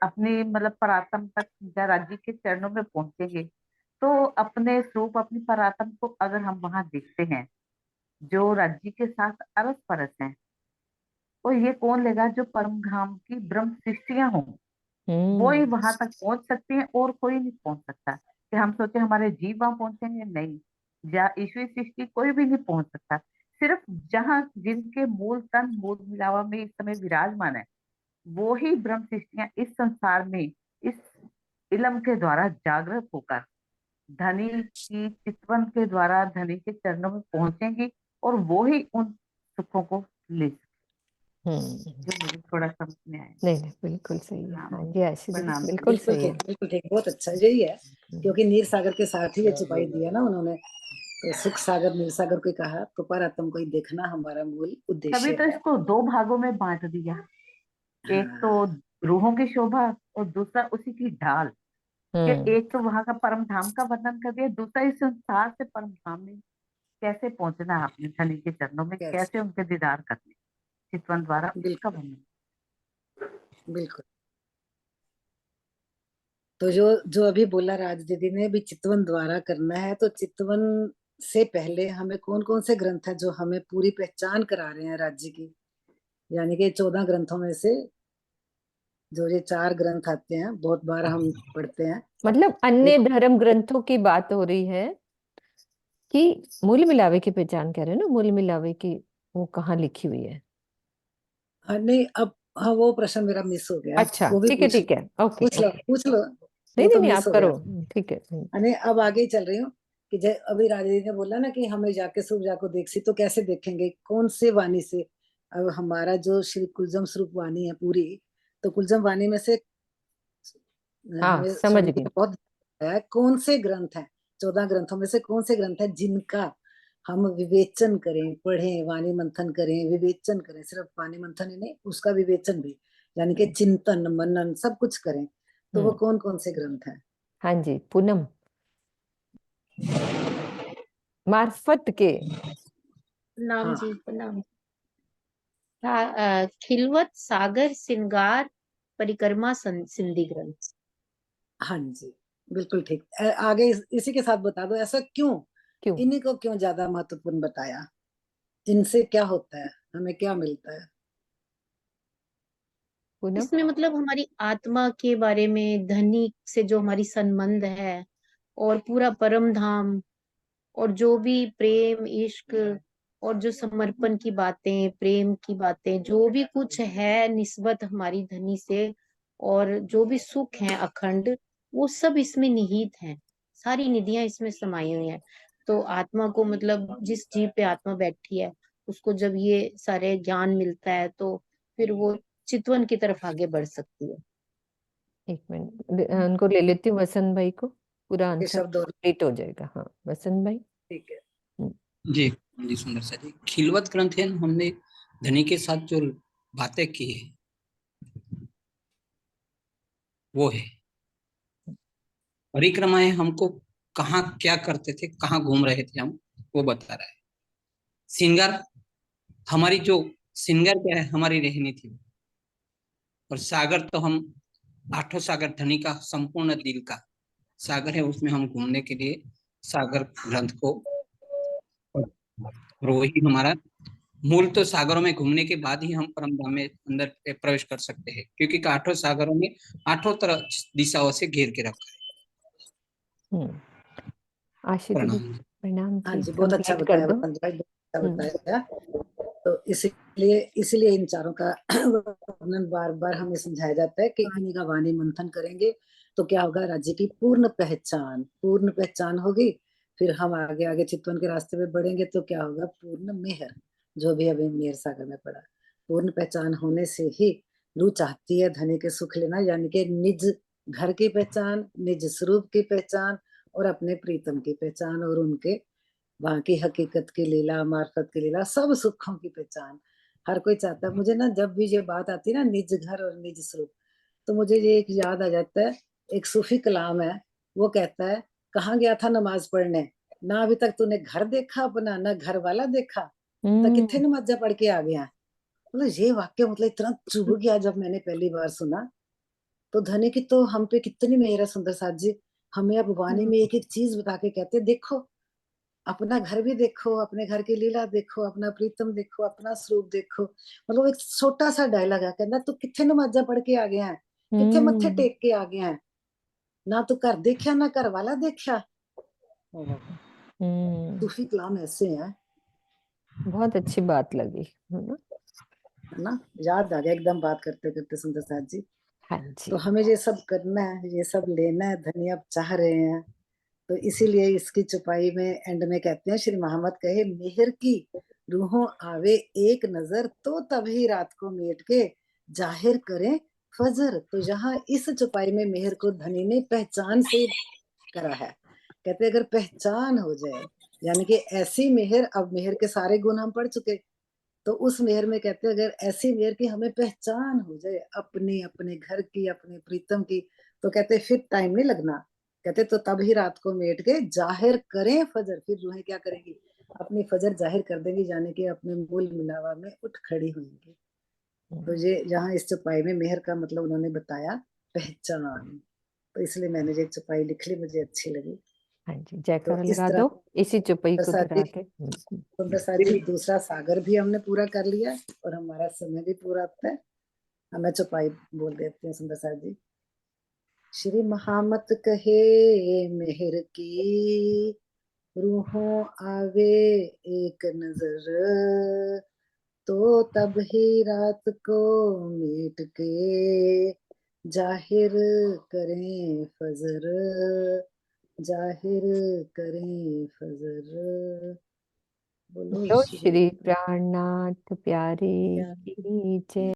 अपनी मतलब परात्म तक या राज्य के चरणों में पहुंचेंगे, तो अपने स्वरूप अपनी परात्म को अगर हम वहां देखते हैं जो राज्य के साथ अरस परस हैं, तो ये कौन लेगा जो परम धाम की ब्रह्म सृष्टियां हों, वो ही वहां तक पहुंच सकते हैं और कोई नहीं पहुंच सकता। कि हम सोचे हमारे जीव वहां पहुंचेंगे, नहीं। ईश्वरी सृष्टि कोई भी नहीं पहुंच सकता। सिर्फ जहाँ जिनके मूल तन मूल मिलावा में इस समय विराजमान है, वो ही ब्रह्म सृष्टियां इस संसार में इस इलम के द्वारा जागृत होकर धनी की चितवन के द्वारा धनी के चरणों में पहुंचेंगी और वो ही उन सुखों को ले सके। जो मुझे थोड़ा समझ में आया। नहीं नहीं, बिल्कुल सही है। हाँ जी आशी जी, प्रणाम। बिल्कुल बिल्कुल सही है। ठीक, बिल्कुल ठीक, बहुत अच्छा यही है, क्योंकि नीर सागर के साथ ही ये छुपाई दिया ना उन्होंने। तो सुख सागर नीर सागर को कहा तो परआत्म को ही देखना हमारा मूल उद्देश्य तभी तो है। इसको दो भागों में बांट दिया, एक तो रूहों की शोभा और दूसरा उसी की ढाल। कि एक तो वहां का परम धाम का वर्णन कर दिया, दूसरा इस संसार से परम धाम में कैसे पहुंचना है अपने धनी के चरणों में, कैसे उनके दीदार करने, चितवन द्वारा उसका वर्णन। बिल्कुल। तो जो जो अभी बोला राज दीदी ने भी चितवन द्वारा करना है, तो चितवन से पहले हमें कौन कौन से ग्रंथ है जो हमें पूरी पहचान करा रहे हैं राज्य की, यानी कि 14 ग्रंथों में से जो ये 4 ग्रंथ आते हैं, बहुत बार हम पढ़ते हैं। मतलब अन्य धर्म ग्रंथों की बात हो रही है कि मूल मिलावे की पहचान कह रहे हैं ना, मूल मिलावे की वो कहाँ लिखी हुई है? नहीं, अब हाँ वो प्रश्न मेरा मिस हो गया। अच्छा वो भी ठीक है, पूछ ठीक है, ओके पूछ लो ओके। पूछ लो, नहीं वो तो नहीं नहीं, मिस आप हो गया। करो, ठीक है। अरे अब आगे ही चल रही हूँ कि जय अभी राजदीदी ने बोला ना कि हमें जाके सुख जाको देखसी, तो कैसे देखेंगे, कौन से वाणी से? अब हमारा जो श्री कुलजम स्वरूप वाणी है पूरी, तो कुलजम वाणी में से हाँ हमें समझ स्वामी जी गई। ने बहुत है कौन से ग्रंथ हैं, 14 ग्रंथों में से कौन से ग्रंथ हैं जिनका हम विवेचन करें, पढ़ें, वाणी मंथन करें, विवेचन करें, सिर्फ वाणी मंथन ही नहीं, उसका विवेचन भी, यानी कि चिंतन मनन सब कुछ करें, तो वो कौन कौन से ग्रंथ हैं? हाँ जी पूनम, मार्फत के। नाम हाँ जी प्रणाम। खिलवत सागर श्रृंगार परिक्रमा सिंधी ग्रंथ। हाँ जी बिल्कुल ठीक। आगे इसी के साथ बता दो, ऐसा क्यों, इन्हीं को क्यों ज्यादा महत्वपूर्ण बताया, इनसे क्या होता है, हमें क्या मिलता है? इसमें मतलब हमारी आत्मा के बारे में, धनी से जो हमारी संबंध है, और पूरा परम धाम, और जो भी प्रेम इश्क और जो समर्पण की बातें, प्रेम की बातें, जो भी कुछ है निस्बत हमारी धनी से, और जो भी सुख है अखंड, वो सब इसमें निहित है। सारी निधियां इसमें समाई हुई हैं। तो आत्मा को मतलब जिस जीव पे आत्मा बैठी है, उसको जब ये सारे ज्ञान मिलता है, तो फिर वो चितवन की तरफ आगे बढ़ सकती है। एक मिनट उनको ले लेती हूँ, वसंत भाई को, पूरा ये आंसर शब्द और कंप्लीट हो जाएगा। हाँ वसंत भाई। ठीक है। जी जी सुंदर सा जी, खिलवत ग्रंथ है, हमने धनी के साथ जो बातें की है वो है। परिक्रमाएं हमको कहाँ क्या करते थे, कहाँ घूम रहे थे हम, वो बता रहा है। सिंगार, हमारी जो सिंगार क्या है, हमारी रहनी थी। और सागर तो हम 8 सागर, धनी का संपूर्ण दिल का सागर है, उसमें हम घूमने के लिए सागर ग्रंथ को, और वही हमारा मूल। तो सागरों में घूमने के बाद ही हम परम धाम में अंदर प्रवेश कर सकते हैं, क्योंकि 8 सागरों में 8 तरह दिशाओं से घेर के रखा है। आशी दीदी प्रणाम। प्रणाम हाँ जी, जी बहुत अच्छा कंप्लीट कर बताया दो। वसंत भाई, बहुत अच्छा बताया। तो इसीलिए इन चारों का वर्णन बार बार हमें समझाया जाता है कि इन्हीं का वाणी मंथन करेंगे तो क्या होगा, राज्य की पूर्ण पहचान होगी। फिर हम आगे आगे चितवन के रास्ते पे बढ़ेंगे तो क्या होगा, पूर्ण मेहर, जो भी अभी मेहर सागर में पड़ा। पूर्ण पहचान होने से ही रूह चाहती है धनी के सुख लेना, यानी कि निज घर की पहचान, निज स्वरूप की पहचान, और अपने प्रीतम की पहचान, और उनके वहां की हकीकत की लीला, मार्फत की लीला, सब सुखों की पहचान हर कोई चाहता है। मुझे ना जब भी ये बात आती है ना निज घर और निज स्वरूप, तो मुझे ये एक याद आ जाता है, एक सूफी कलाम है, वो कहता है, कहाँ गया था नमाज पढ़ने, ना अभी तक तूने घर देखा अपना, ना घर वाला देखा, तो कितने नमाजा पढ़ के आ गया। मतलब ये वाक्य मतलब इतना चुभ गया जब मैंने पहली बार सुना। तो धनी की तो हम पे कितनी मेहर है सुंदर साथ जी, हमें अब वाणी में एक एक चीज बता के कहते, देखो अपना घर भी देखो, अपने घर की लीला देखो, अपना प्रीतम देखो, अपना स्वरूप देखो। मतलब एक छोटा सा डायलॉग है, कहना तू कितने नमाजा पढ़ के आ गया है, कितने मत्थे टेक के आ गया है। ना तो घर देखा ना घर वाला देखा। सूफी कलाम ऐसे हैं। बहुत अच्छी बात लगी, है ना, याद आ गया एकदम बात करते करते सुंदर साथ जी। हाँ जी। तो हमें ये सब करना है, ये सब लेना है, धनी अब चाह रहे हैं। तो इसीलिए इसकी चुपाई में एंड में कहते हैं, श्री मोहम्मद कहे मेहर की रूहों आवे एक नजर, तो तभी रात को मेट के जाहिर करें फजर। तो यहाँ इस चुपाई में मेहर को धनी ने पहचान से करा है। कहते अगर पहचान हो जाए, यानी कि ऐसी मेहर, अब मेहर के सारे गुण हम पढ़ चुके, तो उस मेहर में कहते हैं अगर ऐसी मेहर की हमें पहचान हो जाए अपने अपने घर की, अपने प्रीतम की, तो कहते फिर टाइम नहीं लगना। कहते तो तब ही रात को मेट के जाहिर करें फजर। फिर रूहें क्या करेंगी? अपनी फजर जाहिर कर देंगी, यानी कि अपने मूल मिलावा में उठ खड़ी होंगी। तो ये यहाँ इस चौपाई में मेहर का मतलब उन्होंने बताया पहचान। तो इसलिए मैंने ये चौपाई लिख ली, मुझे अच्छी लगी। हाँ जी, तो जयकारा इस लगा तरह दो इसी चुपई को दोहरा के। सुंदर साथ जी दूसरा सागर भी हमने पूरा कर लिया और हमारा समय भी पूरा होता है। हमें चौपाई बोल देते हैं सुंदर साथ जी। श्री महामत कहे मेहर की रूहों आवे एक नजर, तो तब ही रात को मीट के जाहिर करें फजर, जाहिर करें फजर। बोलो बोलो श्री श्री प्राणनाथ प्यारे की जय।